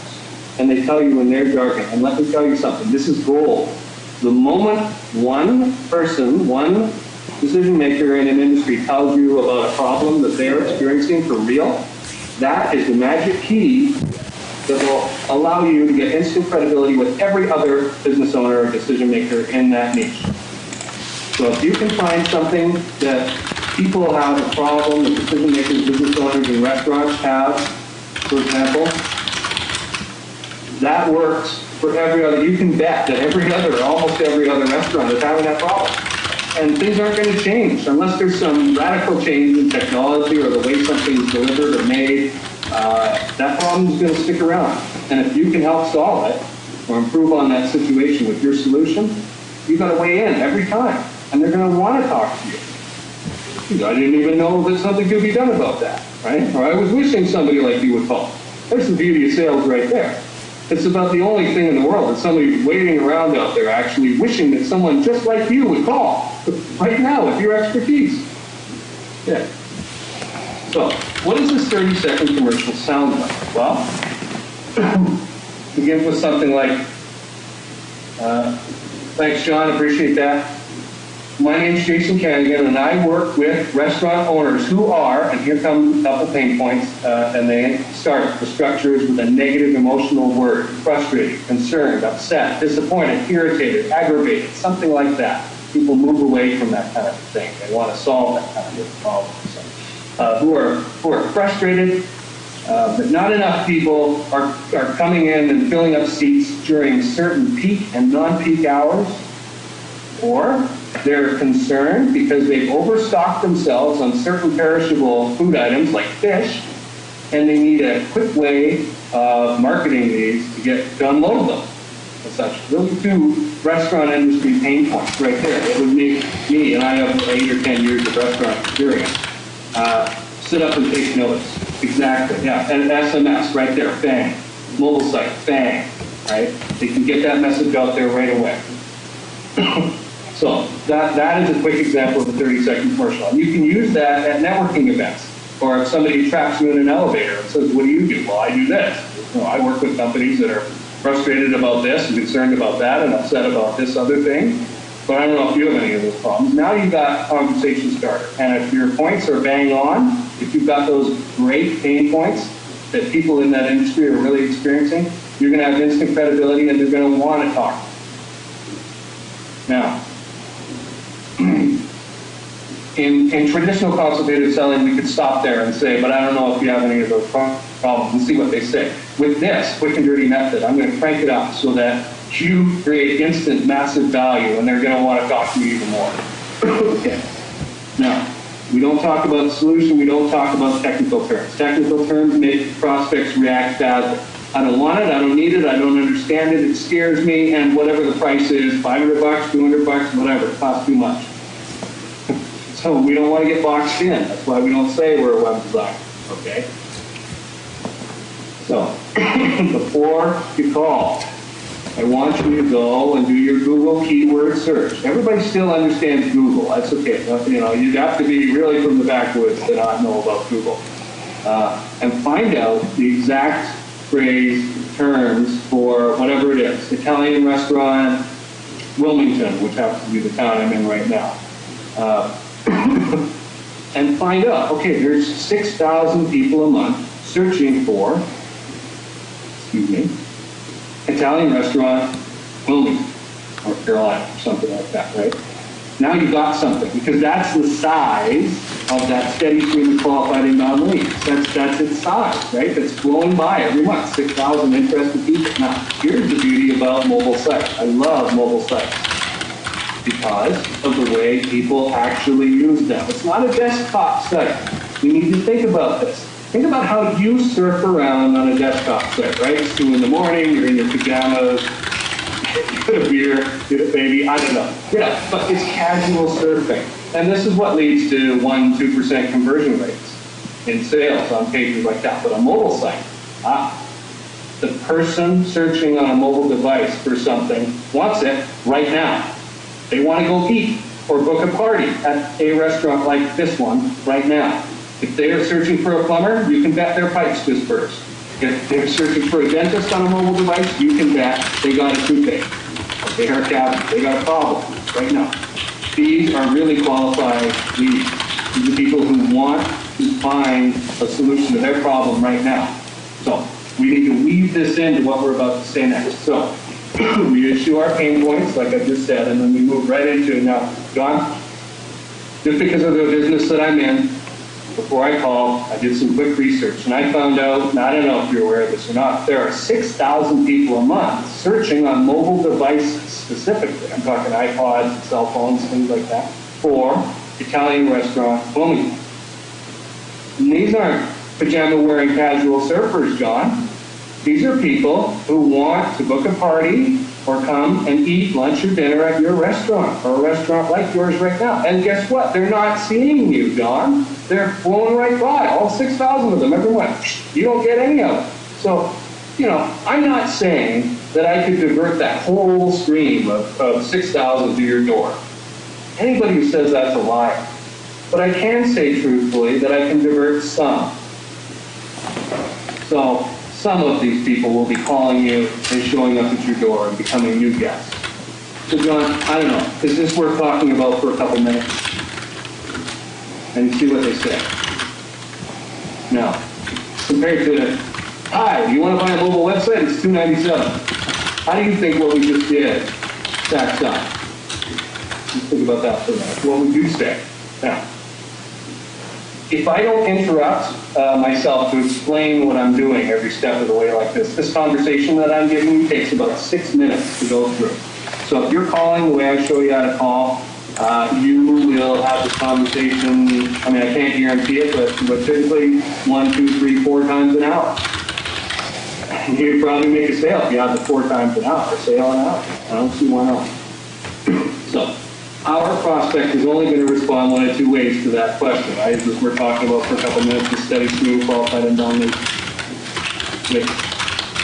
And they tell you in their jargon. And let me tell you something. This is gold. The moment one person, one decision maker in an industry tells you about a problem that they're experiencing for real, that is the magic key that will allow you to get instant credibility with every other business owner or decision maker in that niche. So if you can find something that people have a problem, that decision makers, business owners, and restaurants have, for example, that works for every other. You can bet that almost every other restaurant is having that problem. And things aren't going to change unless there's some radical change in technology or the way something's delivered or made. That problem is going to stick around. And if you can help solve it or improve on that situation with your solution, you've got to weigh in every time. And they're going to want to talk to you. I didn't even know that something could be done about that, right? Or I was wishing somebody like you would call. There's the beauty of sales right there. It's about the only thing in the world that somebody's waiting around out there actually wishing that someone just like you would call right now with your expertise. Yeah. So, what does this 30-second commercial sound like? Well, begins with something like, thanks, John, appreciate that. My name's Jason Canigan, and I work with restaurant owners who are, and here come a couple pain points, and they start the structures with a negative emotional word: frustrated, concerned, upset, disappointed, irritated, aggravated, something like that. People move away from that kind of thing. They want to solve that kind of problem. So, who are frustrated, but not enough people are coming in and filling up seats during certain peak and non-peak hours, or they're concerned because they've overstocked themselves on certain perishable food items like fish, and they need a quick way of marketing these to unload them. And such. Those are two restaurant industry pain points right there. It would make me, and I have 8 or 10 years of restaurant experience, sit up and take notice. Exactly, yeah. And SMS right there, bang. Mobile site, bang. Right? They can get that message out there right away. So that is a quick example of a 30-second commercial. And you can use that at networking events. Or if somebody traps you in an elevator and says, what do you do? Well, I do this. I work with companies that are frustrated about this and concerned about that and upset about this other thing. But I don't know if you have any of those problems. Now you've got conversation starter. And if your points are bang on, if you've got those great pain points that people in that industry are really experiencing, you're going to have instant credibility and they're going to want to talk. Now, in traditional consultative selling, we could stop there and say, but I don't know if you have any of those problems, and see what they say. With this quick and dirty method, I'm going to crank it up so that you create instant, massive value, and they're going to want to talk to you even more. Okay. Now, we don't talk about the solution. We don't talk about technical terms. Technical terms make prospects react badly. I don't want it, I don't need it, I don't understand it, it scares me, and whatever the price is, $500, $200, whatever, it costs too much. So we don't want to get boxed in. That's why we don't say we're a web designer, okay? So, before you call, I want you to go and do your Google keyword search. Everybody still understands Google. That's okay. You know, you have to be really from the backwoods to not know about Google. And find out the exact phrase, terms for whatever it is. Italian restaurant, Wilmington, which happens to be the town I'm in right now. And find out, okay, there's 6,000 people a month searching for, Italian restaurant, Wilmington, North Carolina, or something like that, right? Now you got something, because that's the size of that steady stream of qualified inbound leads. That's its size, right? That's flowing by every month, 6,000 interested people. Now, here's the beauty about mobile sites. I love mobile sites because of the way people actually use them. It's not a desktop site. You need to think about this. Think about how you surf around on a desktop site, right? It's 2 in the morning, you're in your pajamas, get a beer, get a baby, I don't know. But it's casual surfing. And this is what leads to 1-2% conversion rates in sales on pages like that. But a mobile site, the person searching on a mobile device for something wants it right now. They want to go eat or book a party at a restaurant like this one right now. If they are searching for a plumber, you can bet their pipes just burst. If they're searching for a dentist on a mobile device, you can bet they got a toothache. They are cavities. They got a problem right now. These are really qualified leads. These are people who want to find a solution to their problem right now. So we need to weave this into what we're about to say next. So we issue our pain points, like I just said, and then we move right into, now, John, just because of the business that I'm in, before I called, I did some quick research, and I found out, and I don't know if you're aware of this or not, there are 6,000 people a month searching on mobile devices specifically. I'm talking iPods, cell phones, things like that, for Italian restaurant Wilmington. And these aren't pajama-wearing casual surfers, John. These are people who want to book a party or come and eat lunch or dinner at your restaurant, or a restaurant like yours right now. And guess what? They're not seeing you, John. They're flowing right by, all 6,000 of them every month. You don't get any of it. So, I'm not saying that I could divert that whole stream of 6,000 to your door. Anybody who says that's a liar. But I can say truthfully that I can divert some. So, some of these people will be calling you and showing up at your door and becoming new guests. So John, I don't know, is this worth talking about for a couple minutes? And see what they say. Now, compared to, hi, do you want to buy a mobile website? It's $297. How do you think what we just did stacks up? Let's think about that for a minute. What would you say? Now, if I don't interrupt myself to explain what I'm doing every step of the way like this conversation that I'm giving you takes about 6 minutes to go through. So if you're calling the way I show you how to call, you will have this conversation, I mean, I can't guarantee it, but typically 1, 2, 3, 4 times an hour. You'd probably make a sale if you have the 4 times an hour, sale an hour. I don't see why not. So, our prospect is only going to respond 1 of 2 ways to that question. Right? As we're talking about for a couple minutes, the steady stream, qualified and dominant.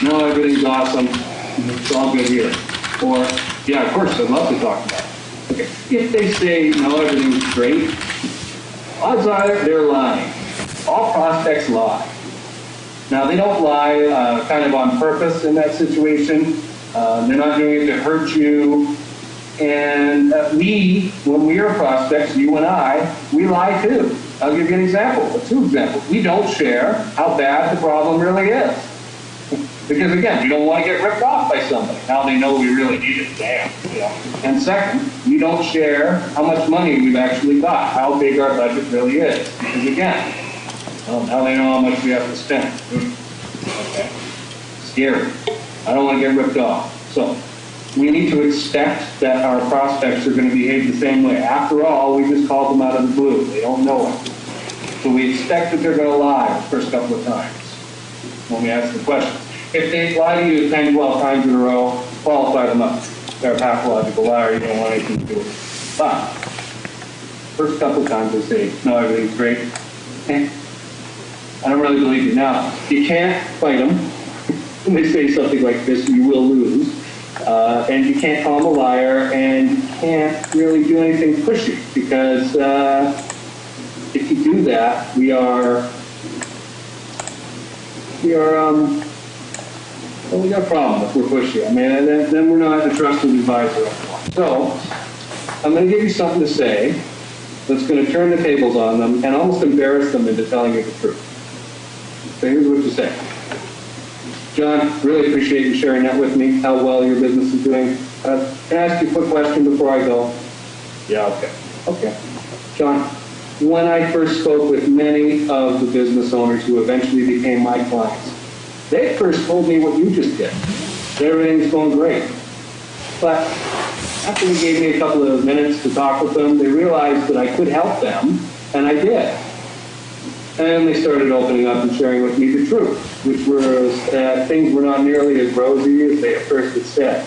No, everything's awesome. It's all good here. Or, yeah, of course, I'd love to talk about it. Okay. If they say, no, everything's great, odds are they're lying. All prospects lie. Now, they don't lie kind of on purpose in that situation. They're not doing it to hurt you. And when we are prospects, you and I, we lie too. I'll give you an example, or 2 examples. We don't share how bad the problem really is. Because again, we don't want to get ripped off by somebody. Now they know we really need it, damn. And second, we don't share how much money we've actually got, how big our budget really is. Because again, now they know how much we have to spend. Okay. Scary. I don't want to get ripped off. So, we need to expect that our prospects are going to behave the same way. After all, we just called them out of the blue. They don't know it. So we expect that they're going to lie the first couple of times when we ask the question. if they lie to you 10, 12 times in a row, qualify them up. They're a pathological liar, you don't want anything to do with it. But, first couple of times they say, no, everything's great. I don't really believe you. Now, you can't fight them. When they say something like this, you will lose. And you can't call them a liar, and you can't really do anything pushy, because if you do that, we got a problem if we're pushy. I mean, then we're not a trusted advisor anymore. So, I'm going to give you something to say that's going to turn the tables on them and almost embarrass them into telling you the truth. So here's what you say. John, really appreciate you sharing that with me, how well your business is doing. Can I ask you a quick question before I go? Yeah, okay. Okay. John, when I first spoke with many of the business owners who eventually became my clients, they first told me what you just did. That everything's going great. But after you gave me a couple of minutes to talk with them, they realized that I could help them, and I did. And they started opening up and sharing with me the truth, which was that things were not nearly as rosy as they at first had said.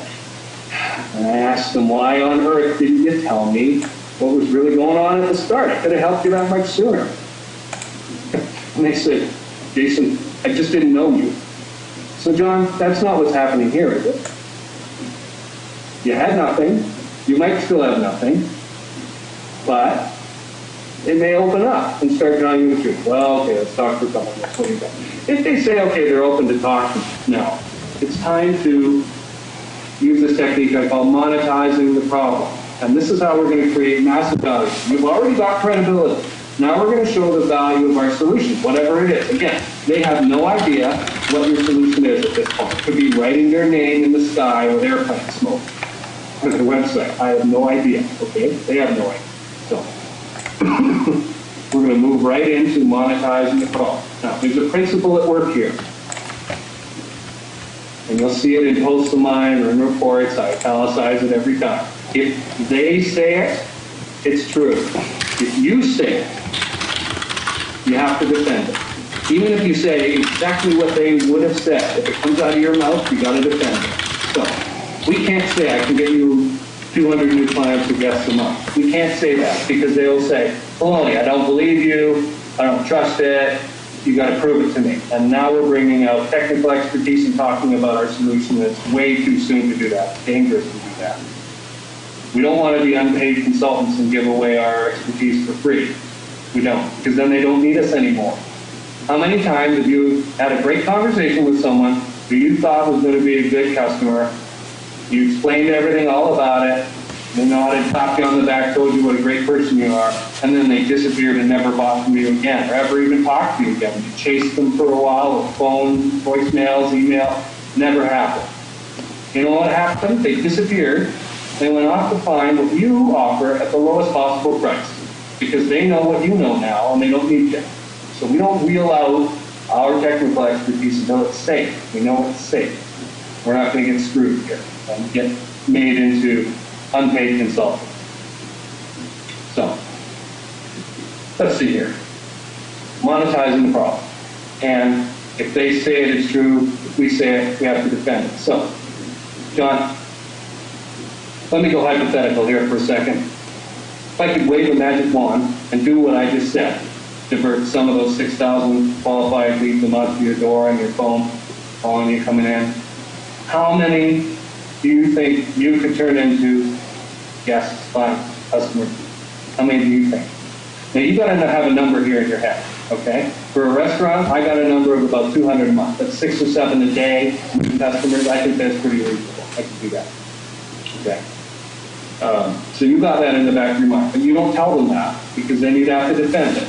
And I asked them, why on earth didn't you tell me what was really going on at the start? I could have helped you that much sooner. And they said, Jason, I just didn't know you. So John, that's not what's happening here, is it? You had nothing. You might still have nothing. But they may open up and start telling you the truth. Well, okay, let's talk for a couple minutes. What do you got? If they say, okay, they're open to talking, no. It's time to use this technique I call monetizing the problem. And this is how we're going to create massive value. You've already got credibility. Now we're going to show the value of our solution, whatever it is. Again, they have no idea what your solution is at this point. It could be writing their name in the sky with airplane smoke on their website. I have no idea, okay? They have no idea. So we're going to move right into monetizing the problem. Now, there's a principle at work here. And you'll see it in posts of mine or in reports. I italicize it every time. If they say it, it's true. If you say it, you have to defend it. Even if you say exactly what they would have said, if it comes out of your mouth, you got to defend it. So we can't say I can get you 200 new clients or guests a month. We can't say that because they will say, baloney, I don't believe you, I don't trust it, you got to prove it to me. And now we're bringing out technical expertise and talking about our solution. It's way too soon to do that. It's dangerous to do that. We don't want to be unpaid consultants and give away our expertise for free. We don't, because then they don't need us anymore. How many times have you had a great conversation with someone who you thought was going to be a good customer? You explained everything all about it. They nodded, tapped you on the back, told you what a great person you are, and then they disappeared and never bought from you again, or ever even talked to you again. You chased them for a while with phone, voicemails, email. Never happened. You know what happened? They disappeared. They went off to find what you offer at the lowest possible price, because they know what you know now, and they don't need you. So we don't wheel out our technical expertise until it's safe. We know it's safe. We're not going to get screwed here and get made into unpaid consultants. So, let's see here. Monetizing the problem. And if they say it is true, if we say it, we have to defend it. So, John, let me go hypothetical here for a second. If I could wave a magic wand and do what I just said, divert some of those 6,000 qualified leads a month to your door and your phone, calling you coming in, how many do you think you could turn into guests, clients, customers? How many do you think? Now you got to have a number here in your head, okay? For a restaurant, I got a number of about 200 a month. That's 6 or 7 a day. New customers, I think that's pretty reasonable. I can do that. Okay. So you got that in the back of your mind, but you don't tell them that because then you'd have to defend it.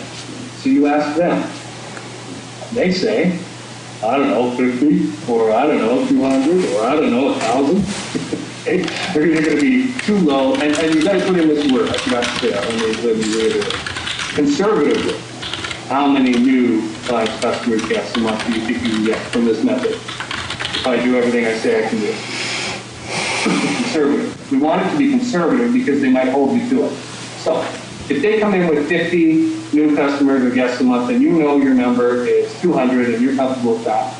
So you ask them. They say, I don't know, 50, or I don't know, 200, or I don't know, 1,000. They're going to be too low, and you got to put in this word. I forgot to say that. Let me reiterate. Conservatively, how many new clients, customers, guests a month do you think you can get from this method? If I do everything I say I can do. Conservative. We want it to be conservative because they might hold you to it. So, if they come in with 50 new customers or guests a month and you know your number is 200 and you're comfortable with that,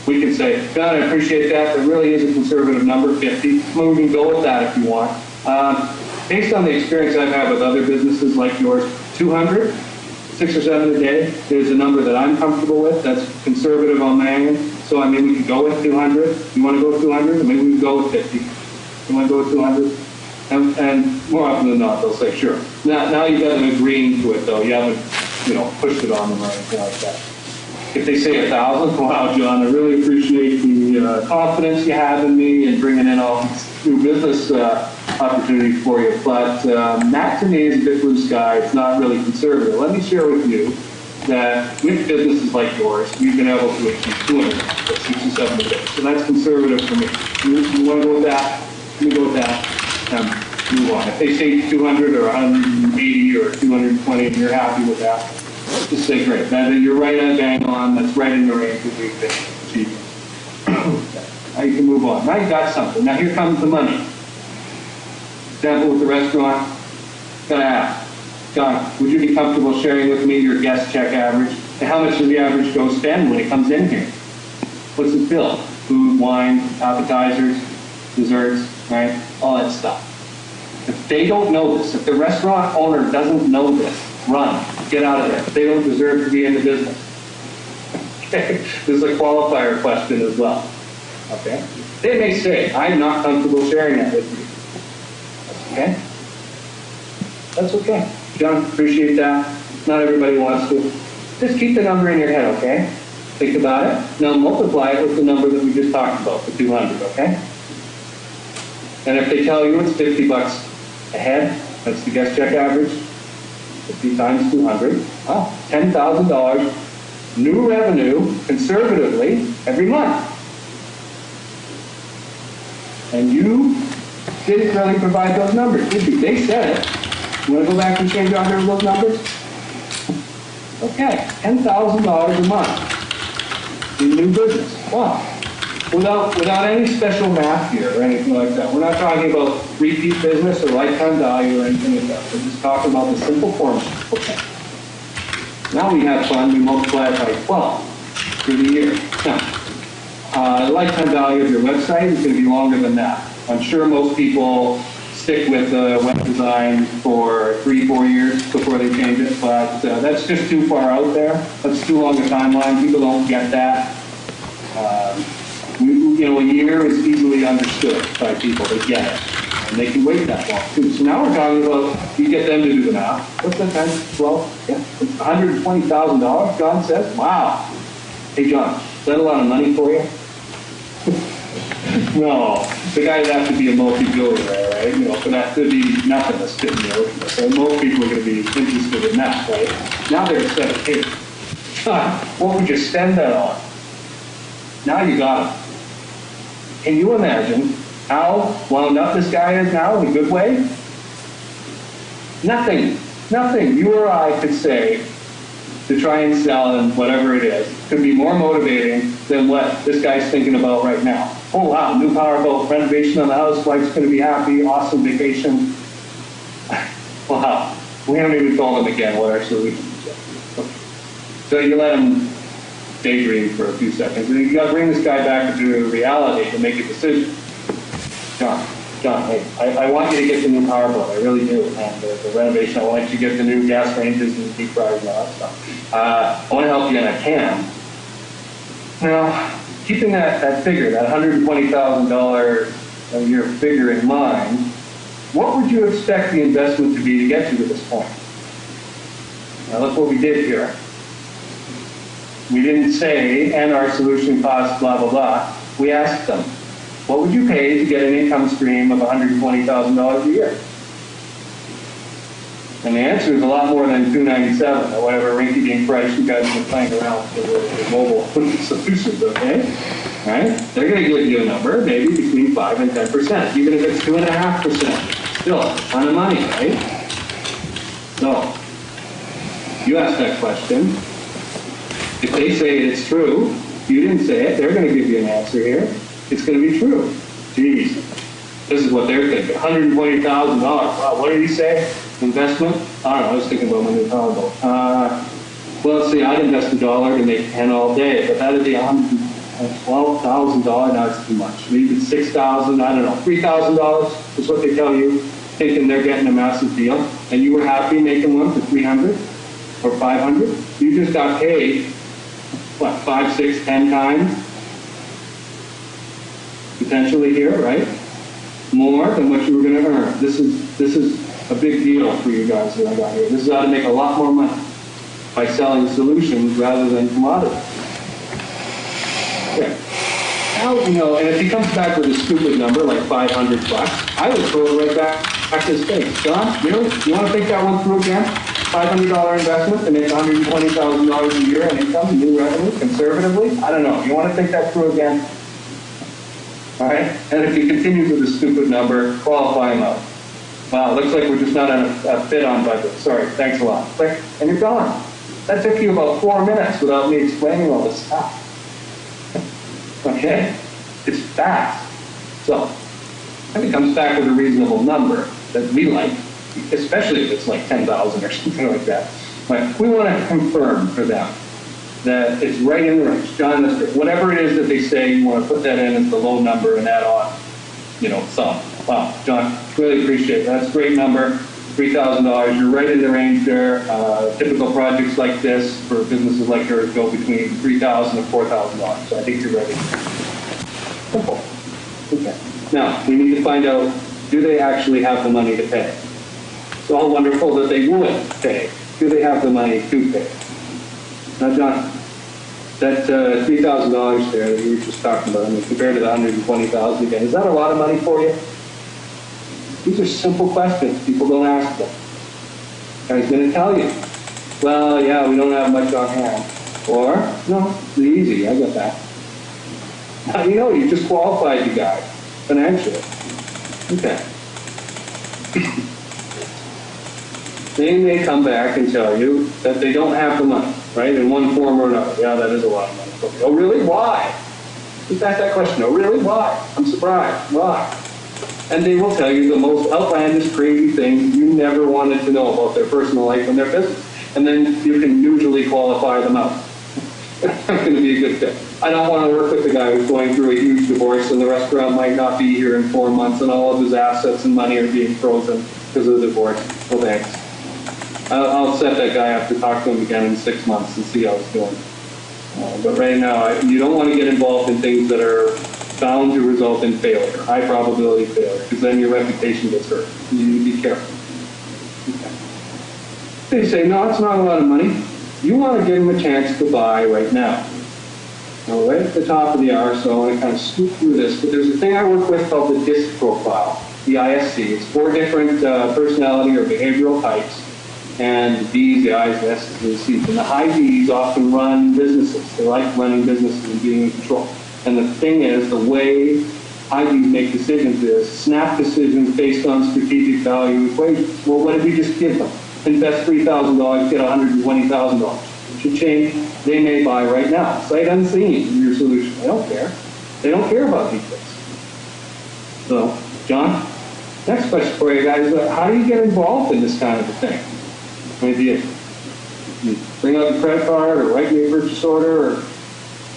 We can say, God, I appreciate that. There really is a conservative number, 50. Well, we can go with that if you want. Based on the experience I've had with other businesses like yours, 200, 6 or 7 a day is a number that I'm comfortable with. That's conservative on my end. So, I mean, we could go with 200. You want to go with 200? Maybe we can go with 50. You want to go with 200? And more often than not, they'll say, sure. Now you got them agreeing to it, though. You haven't, pushed it on them or anything like that. If they say 1,000, wow, John, I really appreciate the confidence you have in me and bringing in all these new business opportunities for you. But that to me is a bit blue sky. It's not really conservative. Let me share with you that with businesses like yours, we've been able to achieve 200, 67 days. So that's conservative for me. You want to go with that? Let me go with that. Move on. If they say 200 or 180 or 220 and you're happy with that, just say great. Now you're right on bang on. That's right in the range that we've been achieving. Now you can move on. Now you got something. Now here comes the money. Example with the restaurant. Gotta ask, John, would you be comfortable sharing with me your guest check average? And how much does the average Joe spend when he comes in here? What's his bill? Food, wine, appetizers, desserts, right? All that stuff. If they don't know this, if the restaurant owner doesn't know this, run. Get out of there. They don't deserve to be in the business. Okay? This is a qualifier question as well. Okay? They may say, I'm not comfortable sharing that with you. Okay? That's okay. John, appreciate that. Not everybody wants to. Just keep the number in your head, okay? Think about it. Now multiply it with the number that we just talked about, the 200, okay? And if they tell you it's $50 a head, that's the guest check average, 50 times 200, wow, $10,000 new revenue, conservatively, every month. And you didn't really provide those numbers, did you? They said it. You want to go back and change either of those numbers? Okay, $10,000 a month in new business. Wow. Without any special math here or anything like that. We're not talking about repeat business or lifetime value or anything like that. We're just talking about the simple formula. Okay. Now we have fun. We multiply it by 12 through the year. Now, the lifetime value of your website is going to be longer than that. I'm sure most people stick with web design for 3-4 years before they change it, but that's just too far out there. That's too long a timeline. People don't get that. A year is easily understood by people. They get it. And they can wait that long, too. So now we're talking about, you get them to do the math. What's that times 12? Yeah, $120,000, John says. Wow. Hey, John, is that a lot of money for you? No. The guy would have to be a multi-billionaire, right? For that to be nothing that's fit in the ocean. So most people are going to be interested in that, right? Now they're saying, hey, John, what would you spend that on? Now you got him. Can you imagine how wound up this guy is now in a good way? Nothing you or I could say to try and sell and whatever it is could be more motivating than what this guy's thinking about right now. Oh wow, new powerboat, renovation on the house, wife's going to be happy, awesome vacation. Wow, we haven't even told him again what our solution is. So you let him daydream for a few seconds, and you got to bring this guy back into reality to make a decision. John, hey, I want you to get the new powerboat, I really do, and the renovation, I want you to get the new gas ranges and deep fryers and all that stuff. I want to help you, and I can. Now, keeping that figure, that $120,000 a year figure in mind, what would you expect the investment to be to get you to this point? Now, look what we did here. We didn't say, and our solution costs blah, blah, blah. We asked them, what would you pay to get an income stream of $120,000 a year? And the answer is a lot more than $297 or whatever rinky-dink price you guys have been playing around for the mobile solutions, okay? Right? They're going to give you a number, maybe between 5 and 10%, even if it's 2.5%. Still, a ton of money, right? So, you asked that question. If they say it's true, you didn't say it, they're going to give you an answer here. It's going to be true. Geez, this is what they're thinking. $120,000. Wow, what did he say? Investment? I don't know, I was thinking about my new powerboat. Well, let's see, I'd invest $1 to make 10 all day, but that'd be $120,000 $12,000, now it's too much. Maybe it's $6,000, I don't know, $3,000 is what they tell you, thinking they're getting a massive deal, and you were happy making one for 300 or 500. You just got paid, what, 5, 6, 10 times potentially here, right? More than what you were going to earn. This is a big deal for you guys that I got here. This is how to make a lot more money by selling solutions rather than commodities. Okay. Now, and if he comes back with a stupid number like $500, I would throw it right back to his face. John, really? You want to think that one through again? $500 investment to make $120,000 a year in income, new revenue, conservatively? I don't know. You want to think that through again? All right? And if he continues with a stupid number, qualify him out. Wow, looks like we're just not on a fit on budget. Sorry, thanks a lot. Click, and you're gone. That took you about 4 minutes without me explaining all this stuff. Okay? It's fast. So, if he comes back with a reasonable number that we like, especially if it's like 10,000 or something like that, but we want to confirm for them that it's right in the range. John, whatever it is that they say, you want to put that in as the low number and add on, some. Wow, John, really appreciate it. That's a great number, $3,000. You're right in the range there. Typical projects like this for businesses like yours go between $3,000 and $4,000. So I think you're ready. Simple. Okay. Now, we need to find out, do they actually have the money to pay? It's all wonderful that they would pay. Do they have the money to pay? Now, John, that $3,000 there that you were just talking about, compared to the $120,000 again, is that a lot of money for you? These are simple questions. People don't ask them. And he's going to tell you, well, yeah, we don't have much on hand. Or, no, it's easy, I get that. Now, you just qualified you guys financially. Okay. They may come back and tell you that they don't have the money, right, in one form or another. Yeah, that is a lot of money. Okay. Oh, really? Why? Just ask that question. Oh, really? Why? I'm surprised. Why? And they will tell you the most outlandish, crazy things you never wanted to know about their personal life and their business. And then you can usually qualify them out. That's going to be a good fit. I don't want to work with the guy who's going through a huge divorce and the restaurant might not be here in 4 months and all of his assets and money are being frozen because of the divorce. Well, thanks. I'll set that guy up to talk to him again in 6 months and see how it's going. But right now, you don't want to get involved in things that are bound to result in failure, high probability failure, because then your reputation gets hurt. You need to be careful. Okay. They say, no, it's not a lot of money. You want to give them a chance to buy right now. Now, right at the top of the hour, so I want to kind of scoop through this, but there's a thing I work with called the DISC profile, the ISC. It's 4 different personality or behavioral types. And the D's, the I's, the S's, and the C's. And the high D's often run businesses. They like running businesses and being in control. And the thing is, the way high D's make decisions is snap decisions based on strategic value equations. Well, what did we just give them? Invest $3,000, get $120,000. Should change. They may buy right now. Sight unseen in your solution. They don't care. They don't care about these things. So, John, next question for you guys is, how do you get involved in this kind of a thing? Maybe you bring out your credit card or write me a purchase order or,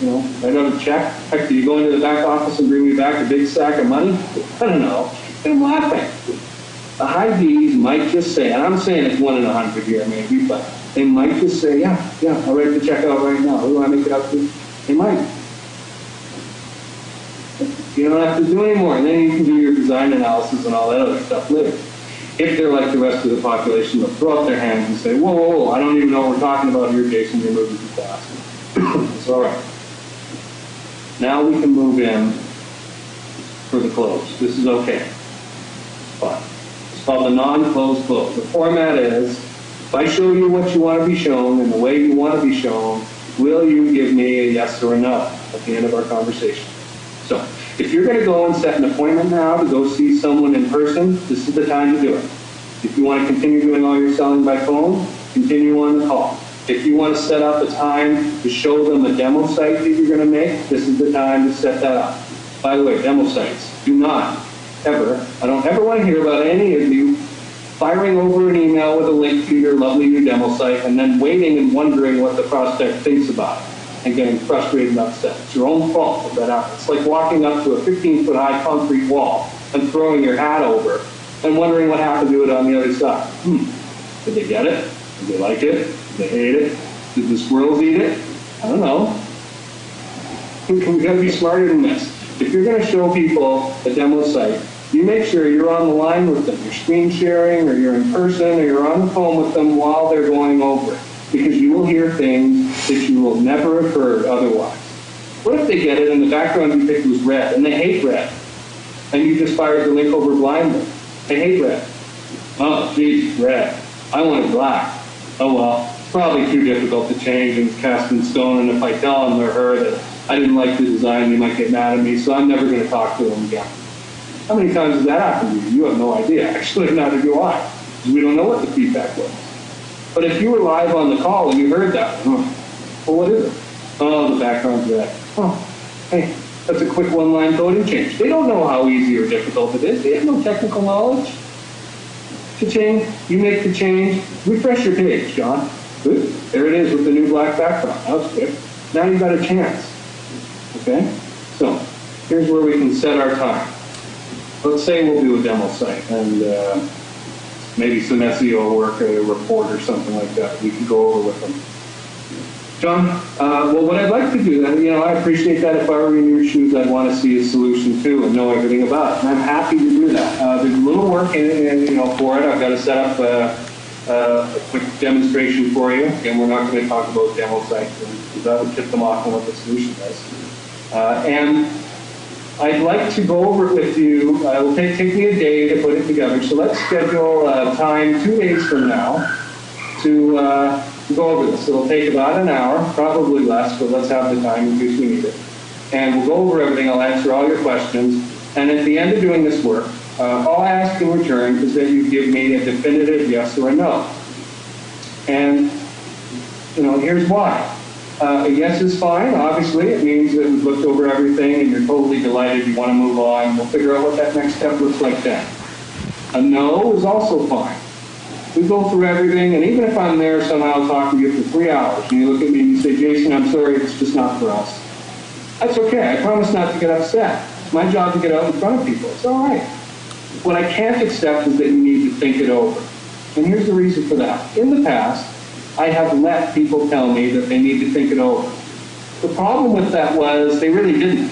write out a check. Heck, do you go into the back office and bring me back a big sack of money? I don't know. I'm laughing. The high D's might just say, and I'm saying it's 1 in 100 here maybe, but they might just say, yeah, I'll write the check out right now. Who do I make it out to? They might. You don't have to do any more. And then you can do your design analysis and all that other stuff later. If they're like the rest of the population, they'll throw up their hands and say, whoa, I don't even know what we're talking about here, Jason, you're moving too fast. It's all right. Now we can move in for the close. This is okay. Fine. It's called the non-closed close. The format is, if I show you what you want to be shown and the way you want to be shown, will you give me a yes or a no at the end of our conversation? So, if you're going to go and set an appointment now to go see someone in person, this is the time to do it. If you want to continue doing all your selling by phone, continue on the call. If you want to set up a time to show them a demo site that you're going to make, this is the time to set that up. By the way, demo sites, do not ever, I don't ever want to hear about any of you firing over an email with a link to your lovely new demo site and then waiting and wondering what the prospect thinks about it. and getting frustrated and upset. It's your own fault if that happens. It's like walking up to a 15-foot high concrete wall and throwing your hat over and wondering what happened to it on the other side. Did they get it? Did they like it? Did they hate it? Did the squirrels eat it? I don't know. We've got to be smarter than this. If you're going to show people a demo site, you make sure you're on the line with them. You're screen sharing, or you're in person, or you're on the phone with them while they're going over it. Because you will hear things that you will never have heard otherwise. What if they get it and the background you picked was red, and they hate red, and you just fired the link over blindly? They hate red. Oh, geez, red. I want it black. Oh well, it's probably too difficult to change and it's cast in stone, and if I tell them or her that I didn't like the design, they might get mad at me, so I'm never going to talk to them again. How many times has that happened to you? You have no idea. Actually, neither do I. Because we don't know what the feedback was. But if you were live on the call and you heard that, well, what is it? Oh, the background's red. Oh, hey, that's a quick one-line coding change. They don't know how easy or difficult it is. They have no technical knowledge. Cha-ching, you make the change. Refresh your page, John. Good. There it is with the new black background. That was good. Now you've got a chance. Okay? So, here's where we can set our time. Let's say we'll do a demo site and maybe some SEO work, a report or something like that. We can go over with them. John, well, what I'd like to do then, I appreciate that. If I were in your shoes, I'd want to see a solution too and know everything about it. And I'm happy to do that. There's a little work in it, for it. I've got to set up a quick demonstration for you. Again, we're not going to talk about demo sites because that would tip them off on what the solution is. And I'd like to go over it with you. It will take me a day to put it together. So let's schedule time 2 days from now to go over this. It'll take about an hour, probably less, but let's have the time in case we need it. And we'll go over everything. I'll answer all your questions. And at the end of doing this work, all I ask in return is that you give me a definitive yes or a no. And, here's why. A yes is fine, obviously. It means that we've looked over everything and you're totally delighted, you want to move on. We'll figure out what that next step looks like then. A no is also fine. We go through everything, and even if I'm there somehow talking to you for 3 hours, and you look at me and you say, Jason, I'm sorry, it's just not for us. That's okay. I promise not to get upset. It's my job to get out in front of people. It's all right. What I can't accept is that you need to think it over. And here's the reason for that. In the past, I have let people tell me that they need to think it over. The problem with that was they really didn't.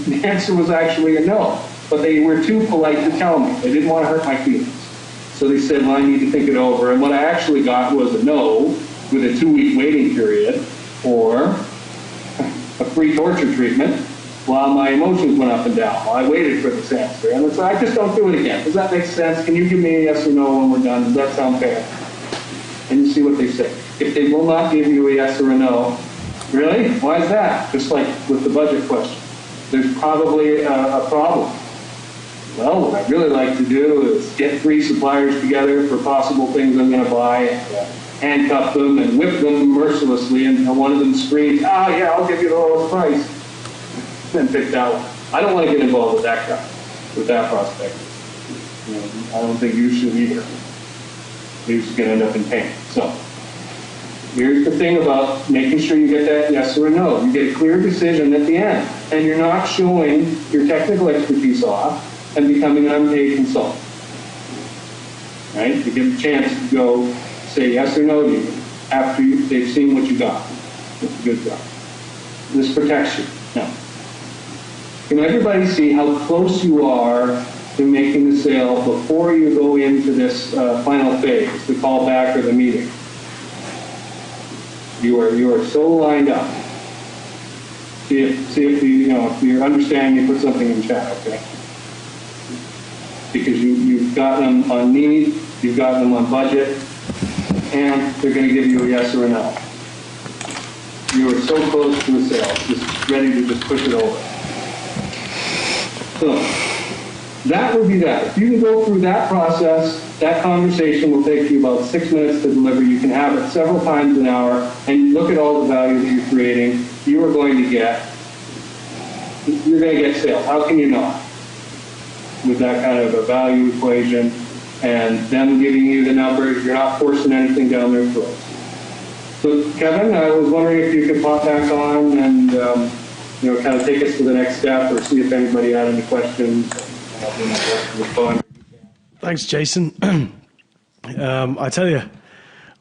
The answer was actually a no, but they were too polite to tell me. They didn't want to hurt my feelings. So they said, well, I need to think it over. And what I actually got was a no with a 2-week waiting period or a free torture treatment while my emotions went up and down. While I waited for this answer. And so I just don't do it again. Does that make sense? Can you give me a yes or no when we're done? Does that sound fair? And you see what they say. If they will not give you a yes or a no, really? Why is that? Just like with the budget question. There's probably a problem. Well, what I'd really like to do is get 3 suppliers together for possible things I'm going to buy, and handcuff them and whip them mercilessly until one of them screams, yeah, I'll give you the lowest price. Then pick that one. I don't want to get involved with that guy, with that prospect. I don't think you should either. You're just going to end up in pain. So, here's the thing about making sure you get that yes or a no. You get a clear decision at the end, and you're not showing your technical expertise off and becoming an unpaid consultant. Right? You get a chance to go say yes or no to you after they've seen what you got. It's a good job. This protects you. Now, can everybody see how close you are to making the sale before you go into this final phase, the call back or the meeting? You are so lined up. See if if you're understanding, you put something in chat, okay? Because you've got them on need, you've got them on budget, and they're going to give you a yes or a no. You are so close to a sale, just ready to just push it over. So, that would be that. If you can go through that process, that conversation will take you about 6 minutes to deliver. You can have it several times an hour, and look at all the value that you're creating. You are going to get sales. How can you not? With that kind of a value equation and them giving you the numbers, you're not forcing anything down their throats. So Kevin, I was wondering if you could pop back on and, kind of take us to the next step or see if anybody had any questions. Respond. Thanks, Jason. I tell you,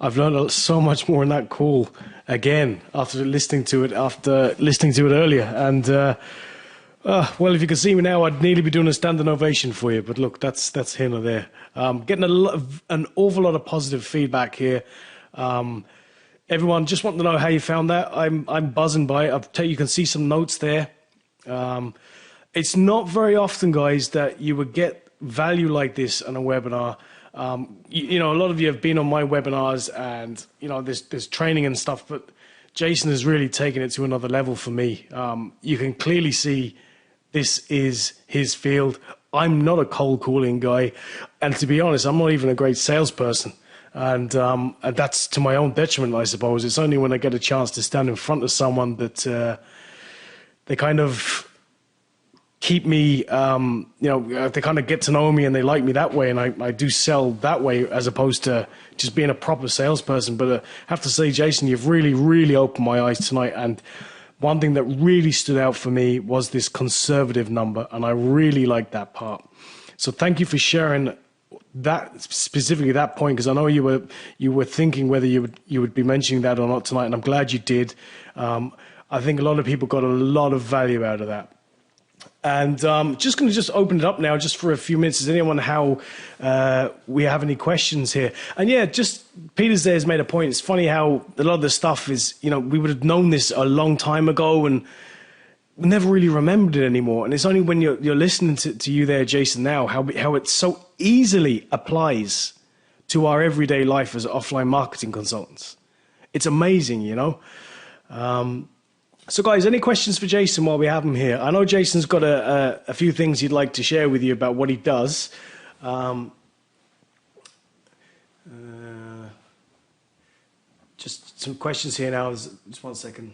I've learned so much more in that call again after listening to it earlier. And well, if you could see me now, I'd nearly be doing a standing ovation for you. But look, that's here or there. Getting an awful lot of positive feedback here. Everyone, just want to know how you found that. I'm buzzing by it. You can see some notes there. It's not very often, guys, that you would get value like this on a webinar. A lot of you have been on my webinars, and there's training and stuff, but Jason has really taken it to another level for me. You can clearly see this is his field. I'm not a cold calling guy, and to be honest, I'm not even a great salesperson. And that's to my own detriment, I suppose. It's only when I get a chance to stand in front of someone that they kind of keep me, they kind of get to know me and they like me that way. And I do sell that way as opposed to just being a proper salesperson. But I have to say, Jason, you've really, really opened my eyes tonight. And one thing that really stood out for me was this conservative number. And I really like that part. So thank you for sharing that, specifically that point, because I know you were thinking whether you would be mentioning that or not tonight, and I'm glad you did. I think a lot of people got a lot of value out of that. And just going to open it up now just for a few minutes. Does anyone we have any questions here? And yeah, just Peter's there has made a point. It's funny how a lot of the stuff is, we would have known this a long time ago and we never really remembered it anymore. And it's only when you're listening to you there, Jason, now, how it so easily applies to our everyday life as offline marketing consultants. It's amazing, So guys, any questions for Jason while we have him here? I know Jason's got a few things he'd like to share with you about what he does. Just some questions here now. Just one second.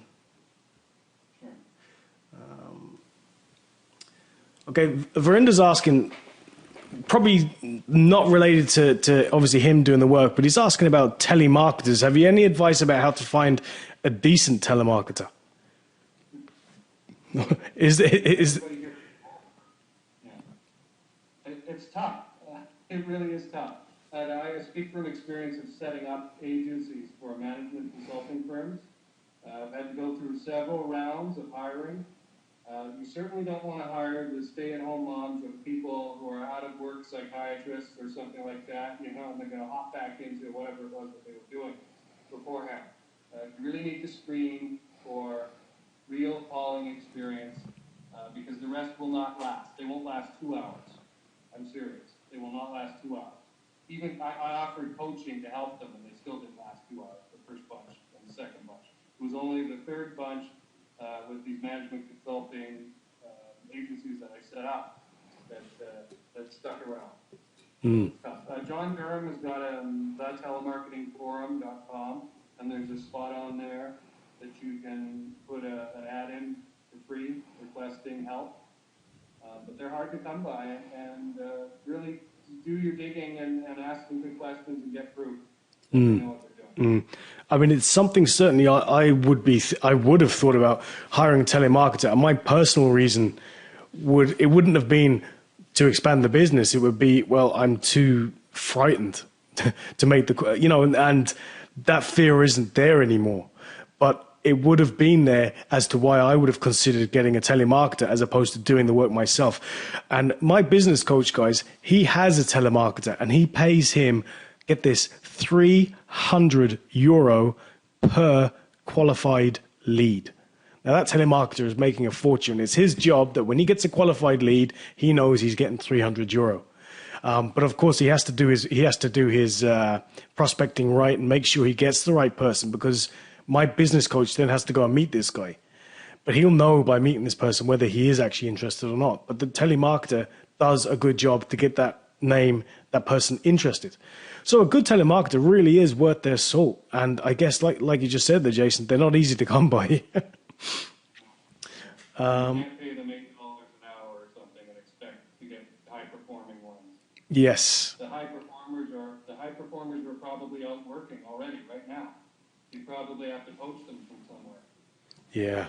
Okay, Varinder's asking, probably not related to obviously him doing the work, but he's asking about telemarketers. Have you any advice about how to find a decent telemarketer? Is It's tough. It really is tough. And I speak from experience of setting up agencies for management consulting firms. I've had to go through several rounds of hiring. You certainly don't want to hire the stay-at-home moms or people who are out of work psychiatrists or something like that, and they're going to hop back into whatever it was that they were doing beforehand. You really need to screen for real calling experience because the rest will not last. They won't last 2 hours. I'm serious. They will not last 2 hours. Even I offered coaching to help them, and they still didn't last 2 hours, the first bunch and the second bunch. It was only the third bunch with these management consulting agencies that I set up that stuck around. John Durham has got thetelemarketingforum.com, and there's a spot on there that you can put an ad in for free requesting help. But they're hard to come by, and really do your digging and ask them good questions and get proof. You know what they're doing. I mean, it's something certainly I would have thought about hiring a telemarketer. And my personal reason wouldn't have been to expand the business. It would be, well, I'm too frightened to make and that fear isn't there anymore. But it would have been there as to why I would have considered getting a telemarketer as opposed to doing the work myself. And my business coach, guys, he has a telemarketer and he pays him, get this, €300 per qualified lead. Now that telemarketer is making a fortune. It's his job that when he gets a qualified lead, he knows he's getting €300. But of course, he has to do his prospecting right and make sure he gets the right person, because my business coach then has to go and meet this guy. But he'll know by meeting this person whether he is actually interested or not. But the telemarketer does a good job to get that person interested. So a good telemarketer really is worth their salt. And I guess, like you just said there, Jason, they're not easy to come by. You can't pay them $8 an hour or something and expect to get high-performing ones. Yes. The high performers are probably out working already right now. You probably have to poach them from somewhere. Yeah.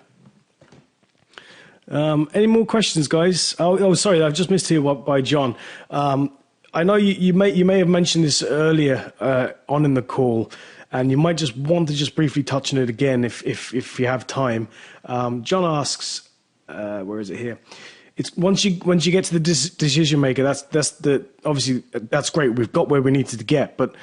Any more questions, guys? Sorry, I've just missed here by John. I know you may have mentioned this earlier on in the call, and you might just want to just briefly touch on it again if you have time. John asks, where is it here? It's once you get to the decision maker, obviously that's great. We've got where we needed to get, but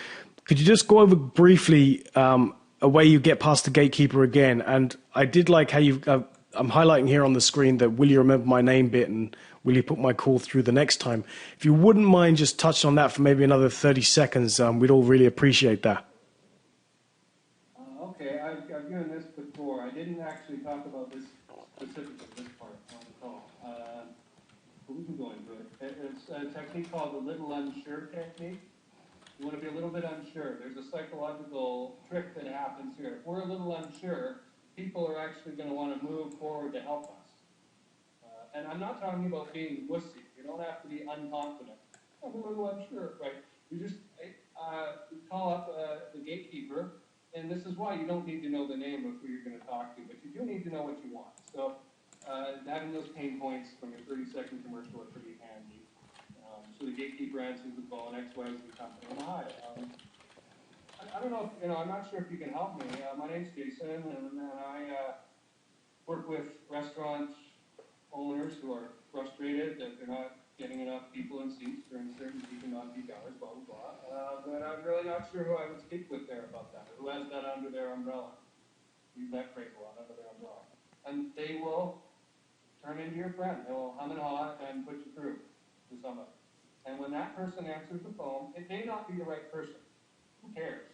could you just go over briefly a way you get past the gatekeeper again? And I did like how I'm highlighting here on the screen that will you remember my name bit and will you put my call through the next time? If you wouldn't mind just touching on that for maybe another 30 seconds, we'd all really appreciate that. Okay, I've given this before. I didn't actually talk about this specifically, this part on the call. But we can go into it. It's a technique called the little unsure technique. You want to be a little bit unsure. There's a psychological trick that happens here. If we're a little unsure, people are actually going to want to move forward to help us. And I'm not talking about being wussy. You don't have to be unconfident. I'm a little unsure, right? You just call up the gatekeeper, and this is why you don't need to know the name of who you're going to talk to, but you do need to know what you want. So having those pain points from your 30-second commercial are pretty handy. So the gatekeeper answers the phone, XYZ company. Hi. I don't know if, I'm not sure if you can help me. My name's Jason, and I work with restaurant owners who are frustrated that they're not getting enough people in seats during certain peak and non-peak hours, blah, blah, blah. But I'm really not sure who I would speak with there about that, or who has that under their umbrella. Use that phrase a lot, under their umbrella. And they will turn into your friend. They will hum and haw and put you through to somebody. And when that person answers the phone, it may not be the right person. Who cares?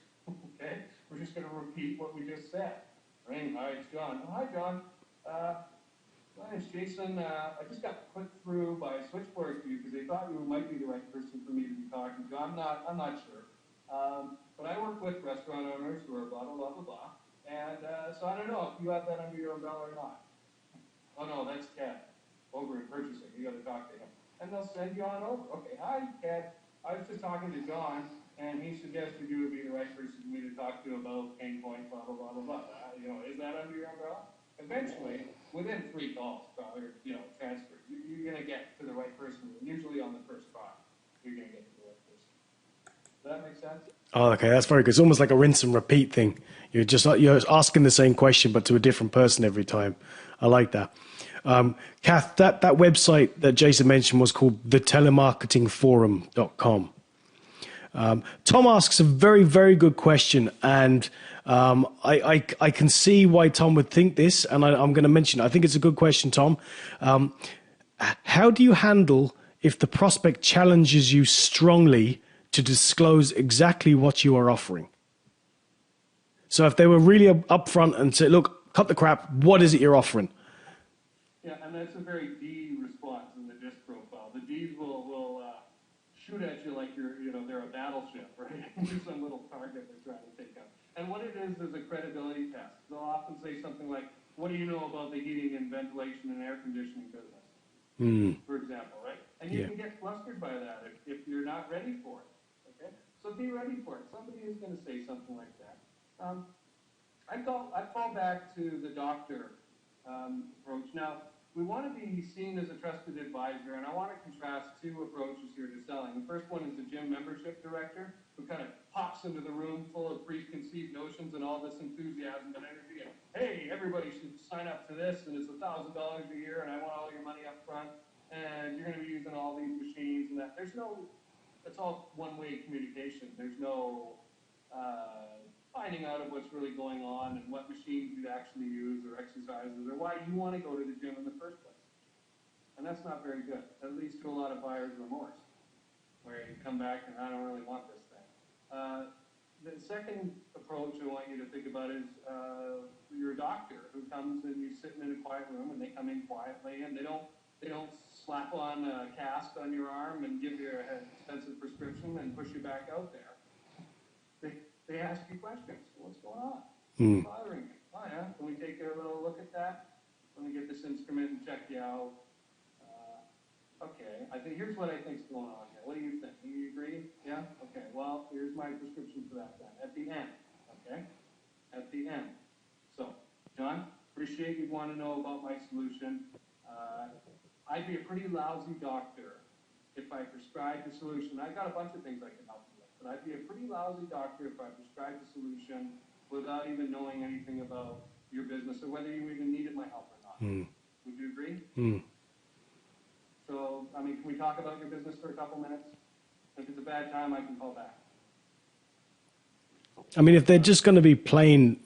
Okay? We're just going to repeat what we just said. Ring, hi, it's John. Oh, hi, John. My name's Jason. I just got put through by switchboard to you because they thought you might be the right person for me to be talking to. I'm not sure. But I work with restaurant owners who are blah, blah, blah, blah, blah. And so I don't know if you have that under your umbrella or not. Oh, no, that's Ted over in purchasing. You got to talk to him. And they'll send you on over. Okay, hi, Ted. I was just talking to John, and he suggested you would be the right person for me to talk to about pain points, blah, blah, blah, blah, blah. Is that under your umbrella? Eventually, within 3 calls, or, transfers, you're going to get to the right person. Usually on the first try, you're going to get to the right person. Does that make sense? Oh, okay, that's very good. It's almost like a rinse and repeat thing. You're asking the same question, but to a different person every time. I like that. Kath, that website that Jason mentioned was called thetelemarketingforum.com. Tom asks a very, very good question, and I can see why Tom would think this, and I'm going to mention it. I think it's a good question, Tom. How do you handle if the prospect challenges you strongly to disclose exactly what you are offering? So if they were really upfront and say, look, cut the crap, what is it you're offering? Yeah, and that's a very D response in the DISC profile. The Ds will shoot at you like they're a battleship, right? You're some little target they're trying to take out. And what it is a credibility test. They'll often say something like, what do you know about the heating and ventilation and air conditioning business? For example, right? And you can get flustered by that if you're not ready for it, okay? So be ready for it. Somebody is going to say something like that. I fall back to the doctor approach. Now, we want to be seen as a trusted advisor, and I want to contrast 2 approaches here to selling. The first one is the gym membership director, who kind of pops into the room full of preconceived notions and all this enthusiasm and energy, and hey, everybody should sign up to this, and it's $1,000 a year, and I want all your money up front, and you're going to be using all these machines and that. It's all one-way communication. There's no finding out of what's really going on and what machines you'd actually use or exercises or why you want to go to the gym in the first place. And that's not very good. That leads to a lot of buyer's remorse, where you come back and I don't really want this thing. The second approach I want you to think about is your doctor who comes and you sit in a quiet room and they come in quietly and they don't slap on a cast on your arm and give you an expensive prescription and push you back out there. They ask you questions. What's going on? What's bothering me? Oh, yeah. Can we take a little look at that? Let me get this instrument and check you out. Okay. Here's what I think's going on here. What do you think? Do you agree? Yeah? Okay. Well, here's my prescription for that then. At the end. Okay? at the end. So, John, appreciate you want to know about my solution. I'd be a pretty lousy doctor if I prescribed the solution. I got a bunch of things I can help you with, but I'd be a pretty lousy doctor if I prescribed the solution without even knowing anything about your business or whether you even needed my help or not. Would you agree? So, I mean, can we talk about your business for a couple minutes? If it's a bad time, I can call back. I mean, if they're just going to be plain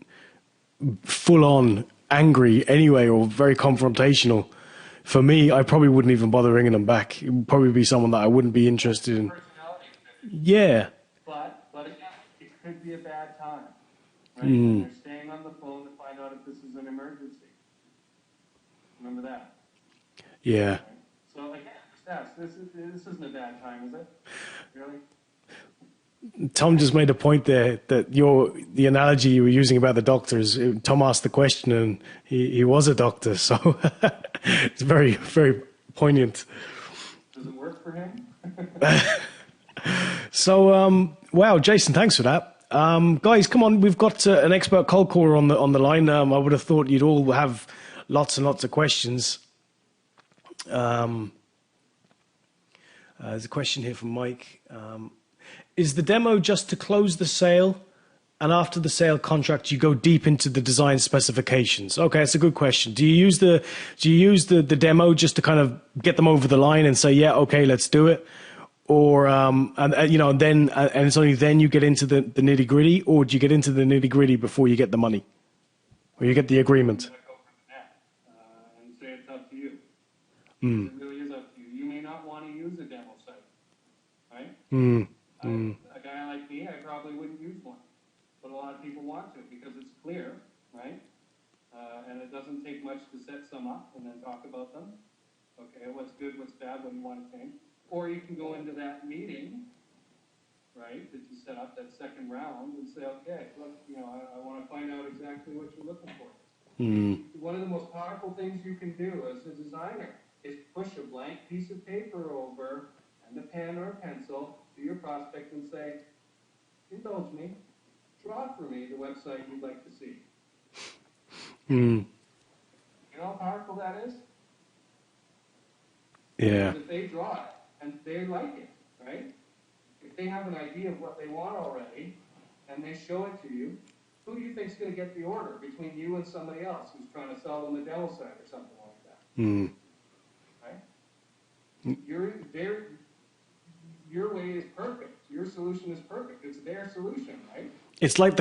full on angry anyway or very confrontational, for me, I probably wouldn't even bother ringing them back. It would probably be someone that I wouldn't be interested in. Personality. Yeah. But again, it could be a bad time, right? And they're staying on the phone to find out if this is an emergency. Remember that. Yeah. Right? So again, just ask. This isn't a bad time, is it? Really? Tom just made a point there that the analogy you were using about the doctors, Tom asked the question and he was a doctor. So it's very, very poignant. Does it work for him? So, wow, Jason, thanks for that. Guys, come on. We've got an expert cold caller on the line. I would have thought you'd all have lots and lots of questions. There's a question here from Mike. Is the demo just to close the sale, and after the sale contract you go deep into the design specifications? Okay, that's a good question. Do you use the demo just to kind of get them over the line and say, yeah, okay, let's do it, or and it's only then you get into the nitty gritty, or do you get into the nitty gritty before you get the money, or you get the agreement? And say it's up to you. It really is up to you. You may not want to use a demo site, right? A guy like me, I probably wouldn't use one, but a lot of people want to because it's clear, right? And it doesn't take much to set some up and then talk about them. Okay, what's good, what's bad, what do you want to change? Or you can go into that meeting, right, that you set up, that second round, and say, okay, look, I want to find out exactly what you're looking for. One of the most powerful things you can do as a designer is push a blank piece of paper over and a pen or a pencil to your prospect and say, indulge me, draw for me the website you'd like to see. You know how powerful that is? Yeah. Because if they draw it and they like it, right? If they have an idea of what they want already and they show it to you, who do you think is going to get the order between you and somebody else who's trying to sell them a demo site or something like that? Right? Your way is perfect. Your solution is perfect. It's their solution, right? It's like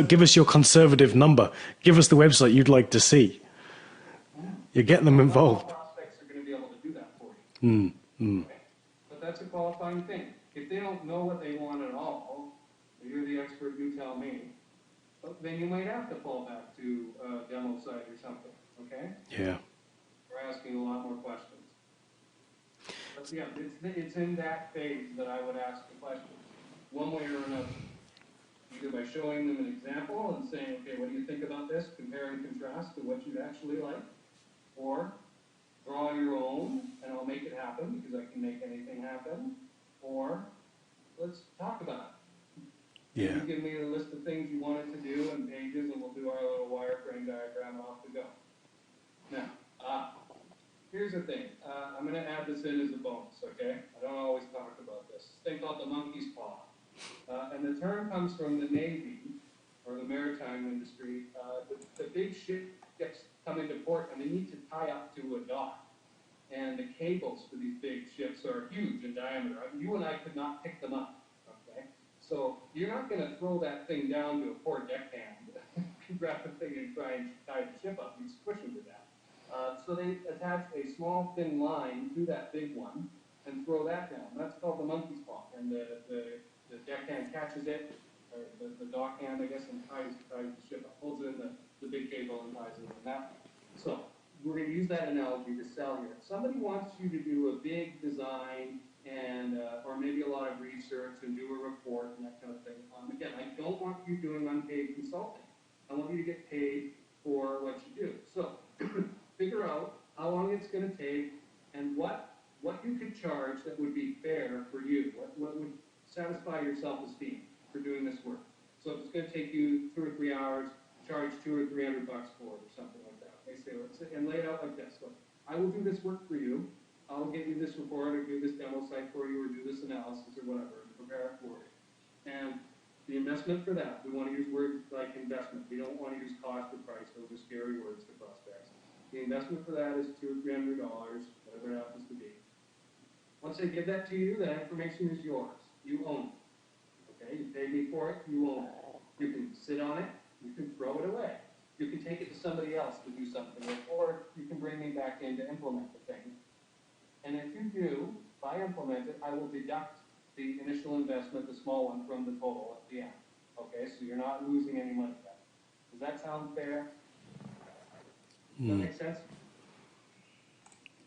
give us your conservative number. Give us the website you'd like to see. You're getting them involved. Not all prospects are going to be able to do that for you. Right? But that's a qualifying thing. If they don't know what they want at all, you're the expert, you tell me, then you might have to fall back to a demo site or something, okay? Yeah. We're asking a lot more questions. But yeah, it's in that phase that I would ask the questions, one way or another. Either by showing them an example and saying, okay, what do you think about this? Compare and contrast to what you'd actually like. Or draw your own, and I'll make it happen because I can make anything happen. Or let's talk about it. Yeah. You give me a list of things you wanted to do and pages, and we'll do our little wireframe diagram, and off we go. Now, here's the thing. I'm going to add this in as a bonus, okay? I don't always talk about this. This thing called the monkey's paw. And the term comes from the Navy, or the maritime industry. The big ships come into port, and they need to tie up to a dock. And the cables for these big ships are huge in diameter. You and I could not pick them up, okay? So you're not going to throw that thing down to a poor deckhand, grab the thing and try and tie the ship up. You'd squish them to death. So they attach a small, thin line to that big one and throw that down. That's called the monkey's paw. And the deckhand catches it, or the dockhand, I guess, and ties the ship up, holds it in the big cable and ties it in that. So we're going to use that analogy to sell here. If somebody wants you to do a big design and or maybe a lot of research and do a report and that kind of thing, again, I don't want you doing unpaid consulting. I want you to get paid for what you do. So figure out how long it's going to take and what you could charge that would be fair for you. What would satisfy your self-esteem for doing this work. So if it's going to take you 2 or 3 hours, charge $200 or $300 for it or something like that. They say, and lay it out like this. Look, I will do this work for you. I'll get you this report or do this demo site for you or do this analysis or whatever and prepare it for you. And the investment for that, we want to use words like investment. We don't want to use cost or price. Those are scary words to prospects. The investment for that is $200 or $300, whatever it happens to be. Once they give that to you, that information is yours. You own it. Okay? You paid me for it, you own it. You can sit on it, you can throw it away. You can take it to somebody else to do something with, or you can bring me back in to implement the thing. And if you do, if I implement it, I will deduct the initial investment, the small one, from the total at the end. Okay, so you're not losing any money then. Does that sound fair? Does that make sense?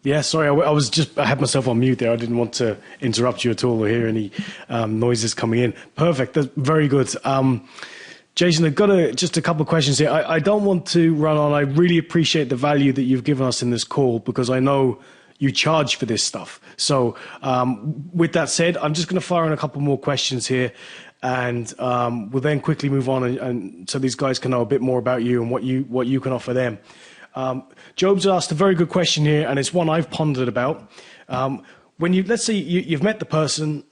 Yeah, sorry, I had myself on mute there. I didn't want to interrupt you at all or hear any noises coming in. Perfect, that's very good. Jason, I've got just a couple of questions here. I don't want to run on. I really appreciate the value that you've given us in this call because I know you charge for this stuff. So with that said, I'm just going to fire in a couple more questions here and we'll then quickly move on and so these guys can know a bit more about you and what you can offer them. Job's asked a very good question here, and it's one I've pondered about. When let's say you've met the person,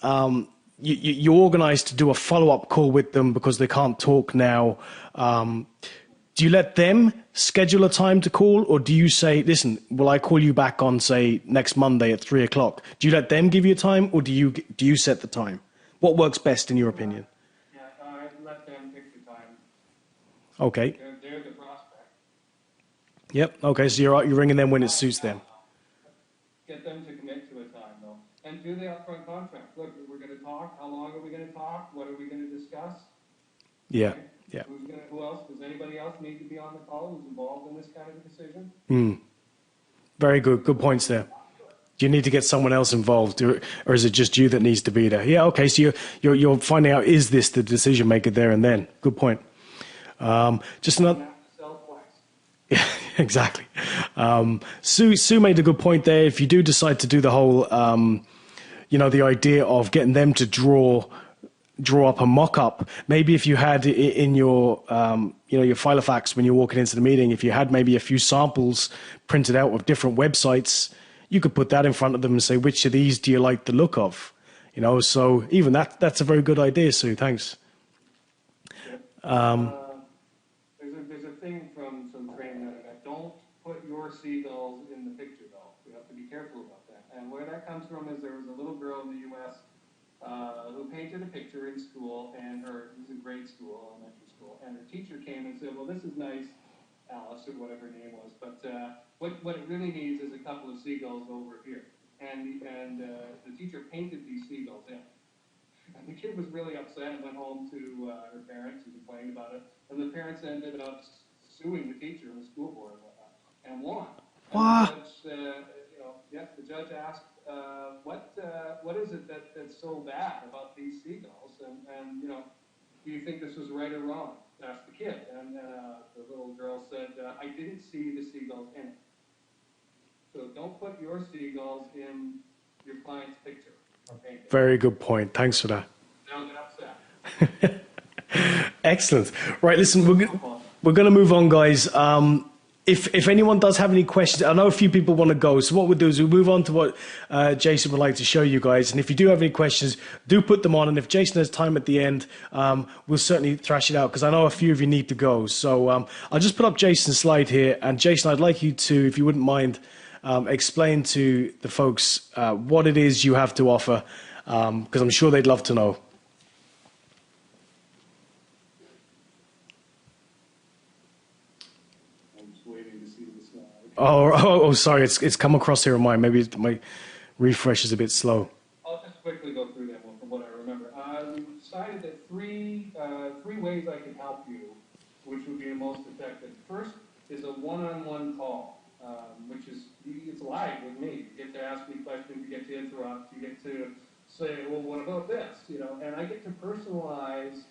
you organize to do a follow-up call with them because they can't talk now. Do you let them schedule a time to call, or do you say, listen, will I call you back on, say, next Monday at 3 o'clock? Do you let them give you a time, or do you set the time? What works best in your opinion? Yeah, I let them pick the time. Okay. They're the prospect. Yep. Okay. So you're ringing them when it suits them. Get them to commit to a time, though, and do the upfront contract. Look, we're going to talk. How long are we going to talk? What are we going to discuss? Yeah. Okay? Yeah. Who else? Does anybody else need to be on the call who's involved in this kind of a decision? Very good. Good points there. Do you need to get someone else involved, or is it just you that needs to be there? Yeah. Okay. So you're finding out, is this the decision maker there and then? Good point. Just another. Yeah, exactly. Sue made a good point there. If you do decide to do the whole, the idea of getting them to draw up a mock-up, maybe if you had in your, your Filofax when you're walking into the meeting, if you had maybe a few samples printed out of different websites, you could put that in front of them and say, which of these do you like the look of? So even that's a very good idea, Sue. Thanks. There's a thing from some training that I got. Don't put your seagulls in the picture, though. You have to be careful about that. And where that comes from is there was a little girl in the U.S. Who painted a picture in school, and this is grade school, elementary school, and her teacher came and said, well, this is nice, Alice, or whatever her name was, but what it really needs is a couple of seagulls over here. And the teacher painted these seagulls in. And the kid was really upset and went home to her parents and complained about it. And the parents ended up suing the teacher and the school board and whatnot, and won. Wow. And the judge asked, what is it that's so bad about these seagulls? And do you think this was right or wrong? Asked the kid. And the little girl said, I didn't see the seagulls in it. So don't put your seagulls in your client's picture. Okay. Very good point. Thanks for that. Don't get upset. Excellent. Right, listen, we're going to move on, guys. If anyone does have any questions, I know a few people want to go. So what we'll do is we'll move on to what Jason would like to show you guys. And if you do have any questions, do put them on. And if Jason has time at the end, we'll certainly thrash it out because I know a few of you need to go. So I'll just put up Jason's slide here. And Jason, I'd like you to, if you wouldn't mind, explain to the folks what it is you have to offer because I'm sure they'd love to know. Oh, sorry, it's come across here on mine. Maybe my refresh is a bit slow. I'll just quickly go through them from what I remember. We decided that three ways I could help you, which would be the most effective. First is a one-on-one call, which is it's live with me. You get to ask me questions, you get to interrupt, you get to say, well, what about this? And I get to personalize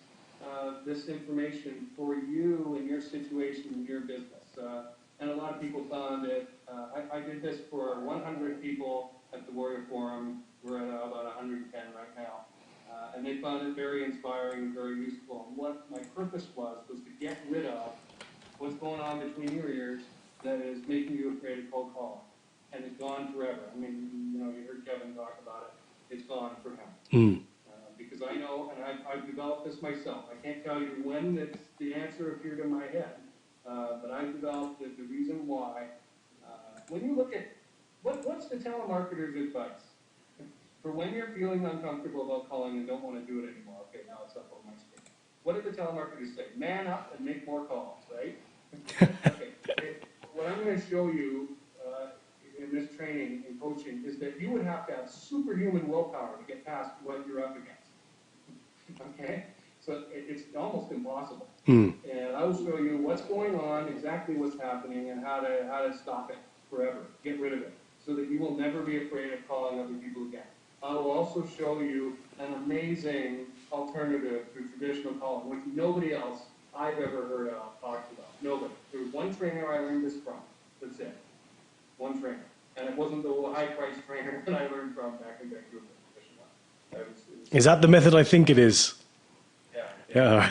this information for you and your situation and your business. And a lot of people found it. I did this for 100 people at the Warrior Forum. We're at about 110 right now. And they found it very inspiring and very useful. And what my purpose was to get rid of what's going on between your ears that is making you afraid of cold calling. And it's gone forever. I mean, you know, you heard Kevin talk about it. It's gone for him. Because I know, and I've developed this myself. I can't tell you when the answer appeared in my head, but I've developed the reason why. When you look at, what's the telemarketer's advice? For when you're feeling uncomfortable about calling and don't want to do it anymore. Okay, now it's up on my screen. What did the telemarketers say? Man up and make more calls, right? Okay. What I'm going to show you in this training and coaching is that you would have to have superhuman willpower to get past what you're up against. Okay? So it's almost impossible. And I will show you what's going on, exactly what's happening, and how to stop it forever. Get rid of it. So that you will never be afraid of calling other people again. I will also show you an amazing alternative to traditional calling, which nobody else I've ever heard of talked about. Nobody. There was one trainer I learned this from. That's it. One trainer. And it wasn't the high-priced trainer that I learned from back in Vancouver. Is that the method I think it is? Yeah.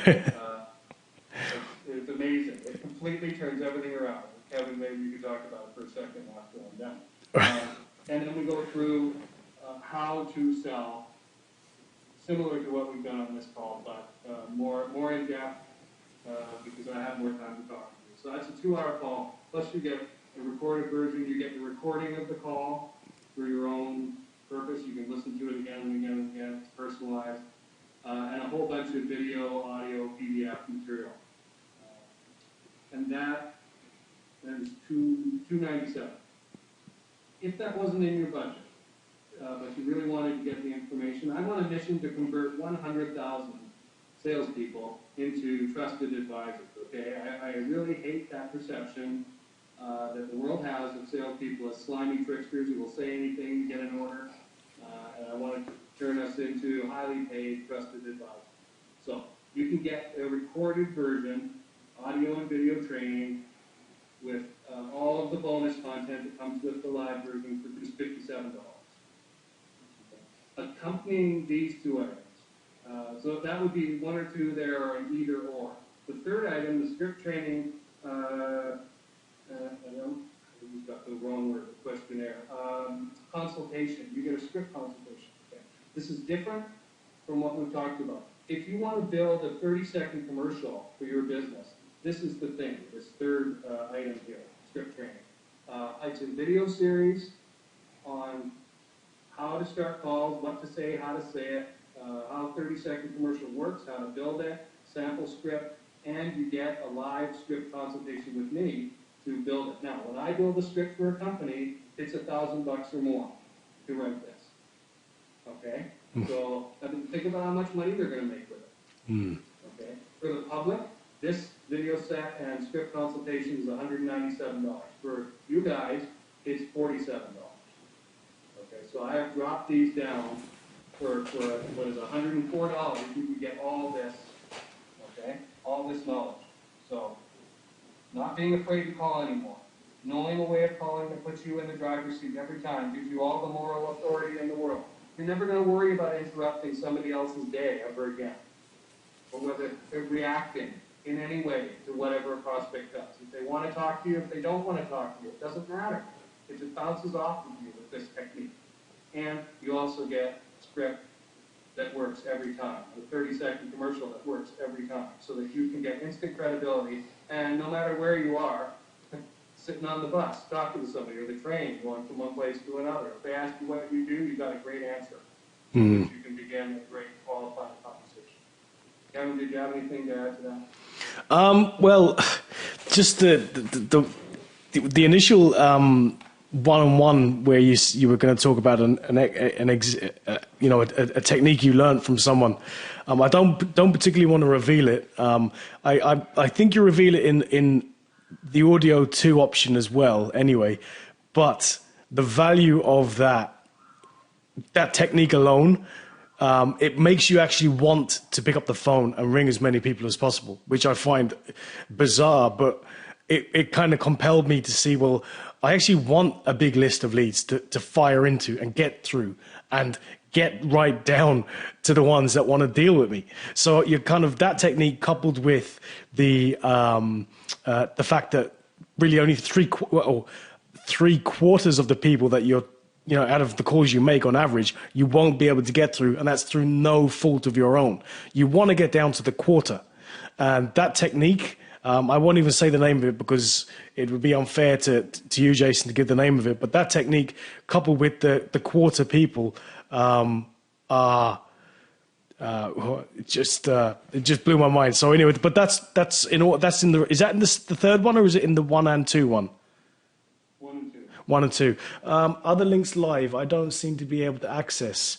It's amazing. It completely turns everything around. Kevin, maybe you could talk about it for a second after I'm done. And then we go through how to sell, similar to what we've done on this call, but more in depth because I have more time to talk to you. So that's a 2-hour call. Plus you get a recorded version. You get the recording of the call for your own purpose. You can listen to it again and again and again. It's personalized. And a whole bunch of video, audio, PDF material. And that is $297. If that wasn't in your budget, but you really wanted to get the information, I'm on a mission to convert 100,000 salespeople into trusted advisors. Okay, I really hate that perception that the world has of salespeople as slimy tricksters who will say anything to get an order. And I want to turn us into highly paid, trusted advisors. So you can get a recorded version, audio and video training, with all of the bonus content that comes with the live version for just $57. Accompanying these 2 items. So that would be 1 or 2 there, or an either or. The third item, the script training, I got the wrong word, the questionnaire. Consultation. You get a script consultation. Okay. This is different from what we've talked about. If you want to build a 30-second commercial for your business, this is the thing, this third item here, script training. It's a video series on how to start calls, what to say, how to say it, how a 30-second commercial works, how to build it, sample script, and you get a live script consultation with me to build it. Now, when I build a script for a company, it's $1,000 or more to write this. Okay? So think about how much money they're going to make with it. Okay? For the public, this video set and script consultation is $197. For you guys, it's $47. Okay, so I have dropped these down for what is $104. You can get all this, okay, all this knowledge. So, not being afraid to call anymore. Knowing a way of calling that puts you in the driver's seat every time gives you all the moral authority in the world. You're never going to worry about interrupting somebody else's day ever again, or whether they're reacting in any way to whatever a prospect does. If they want to talk to you, if they don't want to talk to you, it doesn't matter. It just bounces off of you with this technique. And you also get a script that works every time, a 30-second commercial that works every time, so that you can get instant credibility, and no matter where you are, sitting on the bus, talking to somebody, or the train, going from one place to another. If they ask you what you do, you got a great answer. So that you can begin a great qualified conversation. Kevin, did you have anything to add to that? Well, just the initial one-on-one where you were going to talk about a technique you learned from someone. I don't particularly want to reveal it. I think you reveal it in the audio 2 option as well. Anyway, but the value of that technique alone. It makes you actually want to pick up the phone and ring as many people as possible, which I find bizarre, but it kind of compelled me to see, well, I actually want a big list of leads to fire into and get through and get right down to the ones that want to deal with me. So you're kind of that technique coupled with the fact that really only three quarters of the people that you're, out of the calls you make on average, you won't be able to get through, and that's through no fault of your own. You want to get down to the quarter, and that technique. I won't even say the name of it because it would be unfair to you, Jason, to give the name of it. But that technique, coupled with the quarter people, it just blew my mind. So anyway, but is that in the third one, or is it in the 1 and 2 one? 1 and 2. 1 and 2. Other links live, I don't seem to be able to access.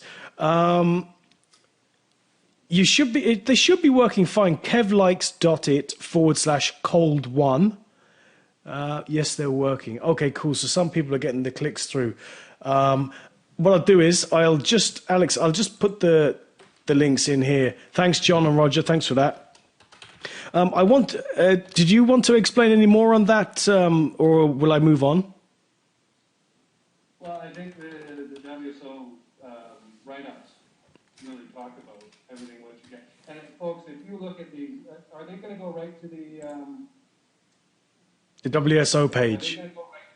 They should be working fine. kevlikes.it/cold1. Yes, they're working. Okay, cool. So some people are getting the clicks through. What I'll do is I'll just put the links in here. Thanks, John and Roger. Thanks for that. Did you want to explain any more on that, or will I move on? Well, I think the WSO write-ups really talk about everything what you get. And folks, if you look at these, are they going to go right to the WSO page? Are they going to go right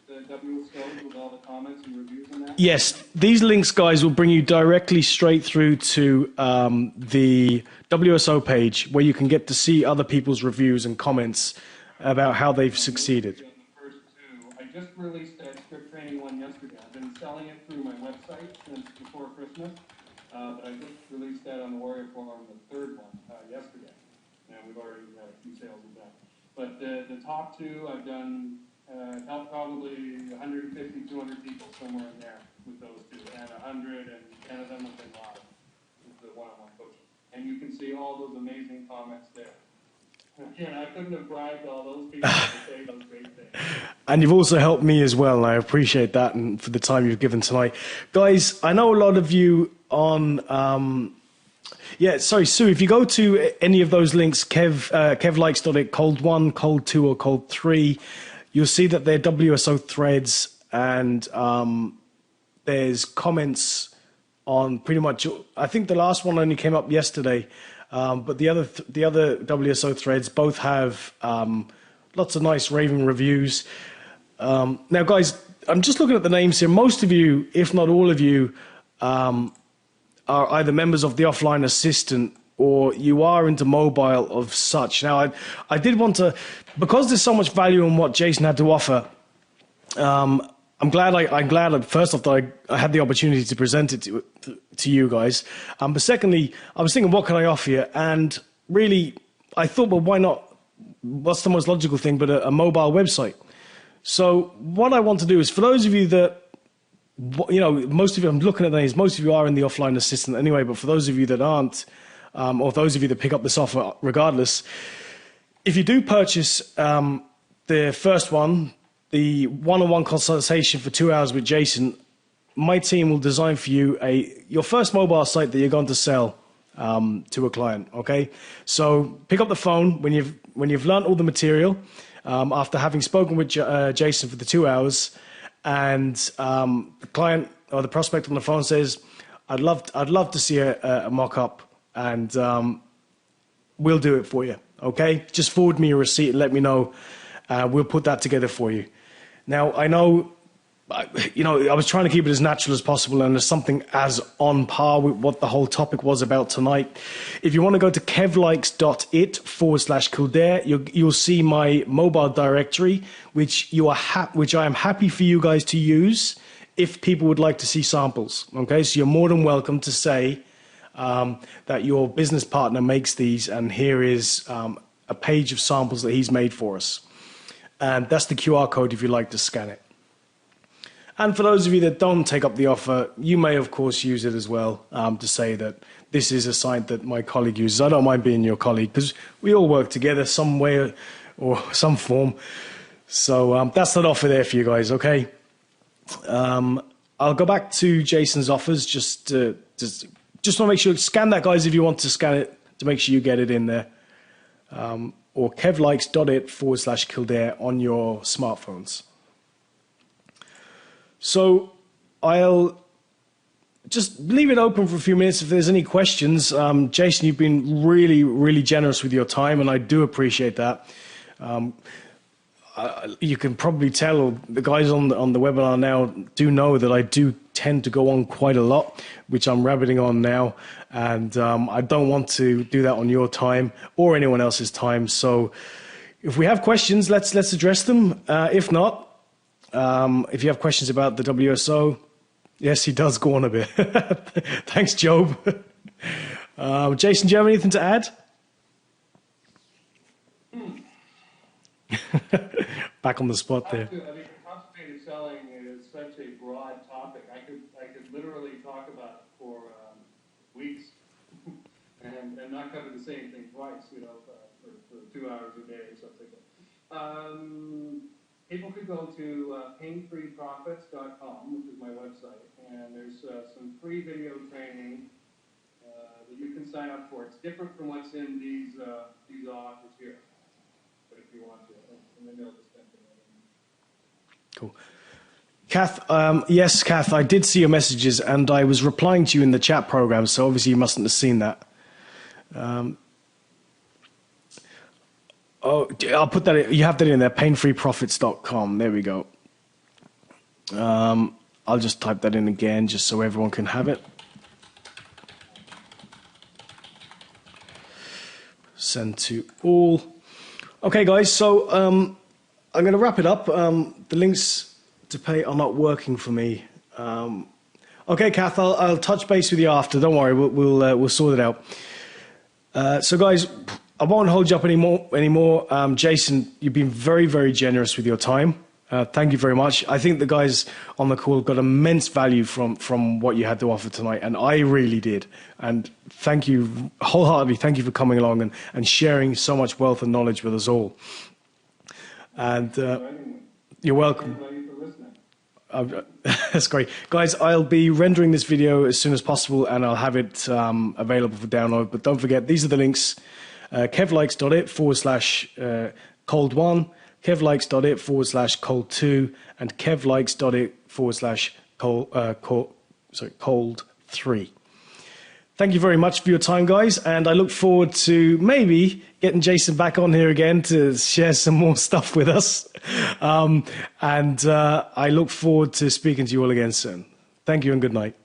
to the WSO with all the comments and reviews and that? Yes, these links, guys, will bring you directly straight through to the WSO page, where you can get to see other people's reviews and comments about how they've succeeded. The first two, I just released that script training one yesterday. I've been selling it through my website since before Christmas, but I just released that on the Warrior Forum, the third one, yesterday. And we've already had a few sales of that. But the top two, I've done helped probably 150, 200 people somewhere in there with those two, and 100, and 10 of them have been live with the one-on-one coaching. And you can see all those amazing comments there. Again, I couldn't have bribed all those people to say those great things. And you've also helped me as well, and I appreciate that, and for the time you've given tonight. Guys, I know a lot of you on... Sue, if you go to any of those links, kevlikes.it, cold 1, cold 2, or cold 3, you'll see that they're WSO threads, and there's comments on pretty much... I think the last one only came up yesterday, but the other WSO threads both have lots of nice raving reviews. Now, guys, I'm just looking at the names here. Most of you, if not all of you, are either members of the Offline Assistant, or you are into mobile of such. Now, I did want to, because there's so much value in what Jason had to offer, I'm glad first off that I had the opportunity to present it to you guys. But secondly, I was thinking, what can I offer you? And really, I thought, well, why not? What's the most logical thing but a mobile website? So what I want to do is, for those of you that, most of you, I'm looking at these, most of you are in the Offline Assistant anyway, but for those of you that aren't, or those of you that pick up this offer regardless, if you do purchase the first one, the one-on-one consultation for 2 hours with Jason, my team will design for you your first mobile site that you're going to sell to a client. Okay, so pick up the phone when you've learned all the material, after having spoken with Jason for the 2 hours, and the client or the prospect on the phone says, "I'd love to see a mock-up, and we'll do it for you." Okay, just forward me a receipt and let me know. We'll put that together for you. Now, I know, I was trying to keep it as natural as possible, and there's something as on par with what the whole topic was about tonight. If you want to go to kevlikes.it/Kildare, you'll see my mobile directory, which I am happy for you guys to use if people would like to see samples. Okay, so you're more than welcome to say that your business partner makes these, and here is a page of samples that he's made for us. And that's the QR code if you'd like to scan it. And for those of you that don't take up the offer, you may, of course, use it as well to say that this is a site that my colleague uses. I don't mind being your colleague because we all work together some way or some form. So that's that offer there for you guys, okay? I'll go back to Jason's offers just want to make sure, scan that, guys, if you want to scan it to make sure you get it in there. Or kevlikes.it/Kildare on your smartphones. So I'll just leave it open for a few minutes if there's any questions. Jason, you've been really, really generous with your time, and I do appreciate that. You can probably tell, or the guys on the webinar now do know that I do tend to go on quite a lot, which I'm rabbiting on now, and I don't want to do that on your time or anyone else's time. So if we have questions, let's address them. If not, if you have questions about the WSO, yes, he does go on a bit. Thanks, Job. Jason, do you have anything to add? Back on the spot there. I mean, concentrated selling is such a broad topic. I could literally talk about it for weeks and not cover the same thing twice, for 2 hours a day or something. People could go to painfreeprofits.com, which is my website, and there's some free video training that you can sign up for. It's different from what's in these offers here, but if you want to, and then they'll just send it. Cool. Kath, yes, Kath, I did see your messages, and I was replying to you in the chat program, so obviously you mustn't have seen that. I'll put that. You have that in there. Painfreeprofits.com. There we go. I'll just type that in again, just so everyone can have it. Send to all. Okay, guys. So I'm going to wrap it up. The links to pay are not working for me. Okay, Kath, I'll touch base with you after. Don't worry. We'll sort it out. So, guys, I won't hold you up anymore. Jason, you've been very, very generous with your time. Thank you very much. I think the guys on the call got immense value from what you had to offer tonight, and I really did. And thank you wholeheartedly. Thank you for coming along and sharing so much wealth and knowledge with us all. And you're welcome. That's great. Guys, I'll be rendering this video as soon as possible, and I'll have it available for download. But don't forget, these are the links. kevlikes.it/cold1, kevlikes.it/cold2, and kevlikes.it/cold3. Thank you very much for your time, guys, and I look forward to maybe getting Jason back on here again to share some more stuff with us. And I look forward to speaking to you all again soon. Thank you and good night.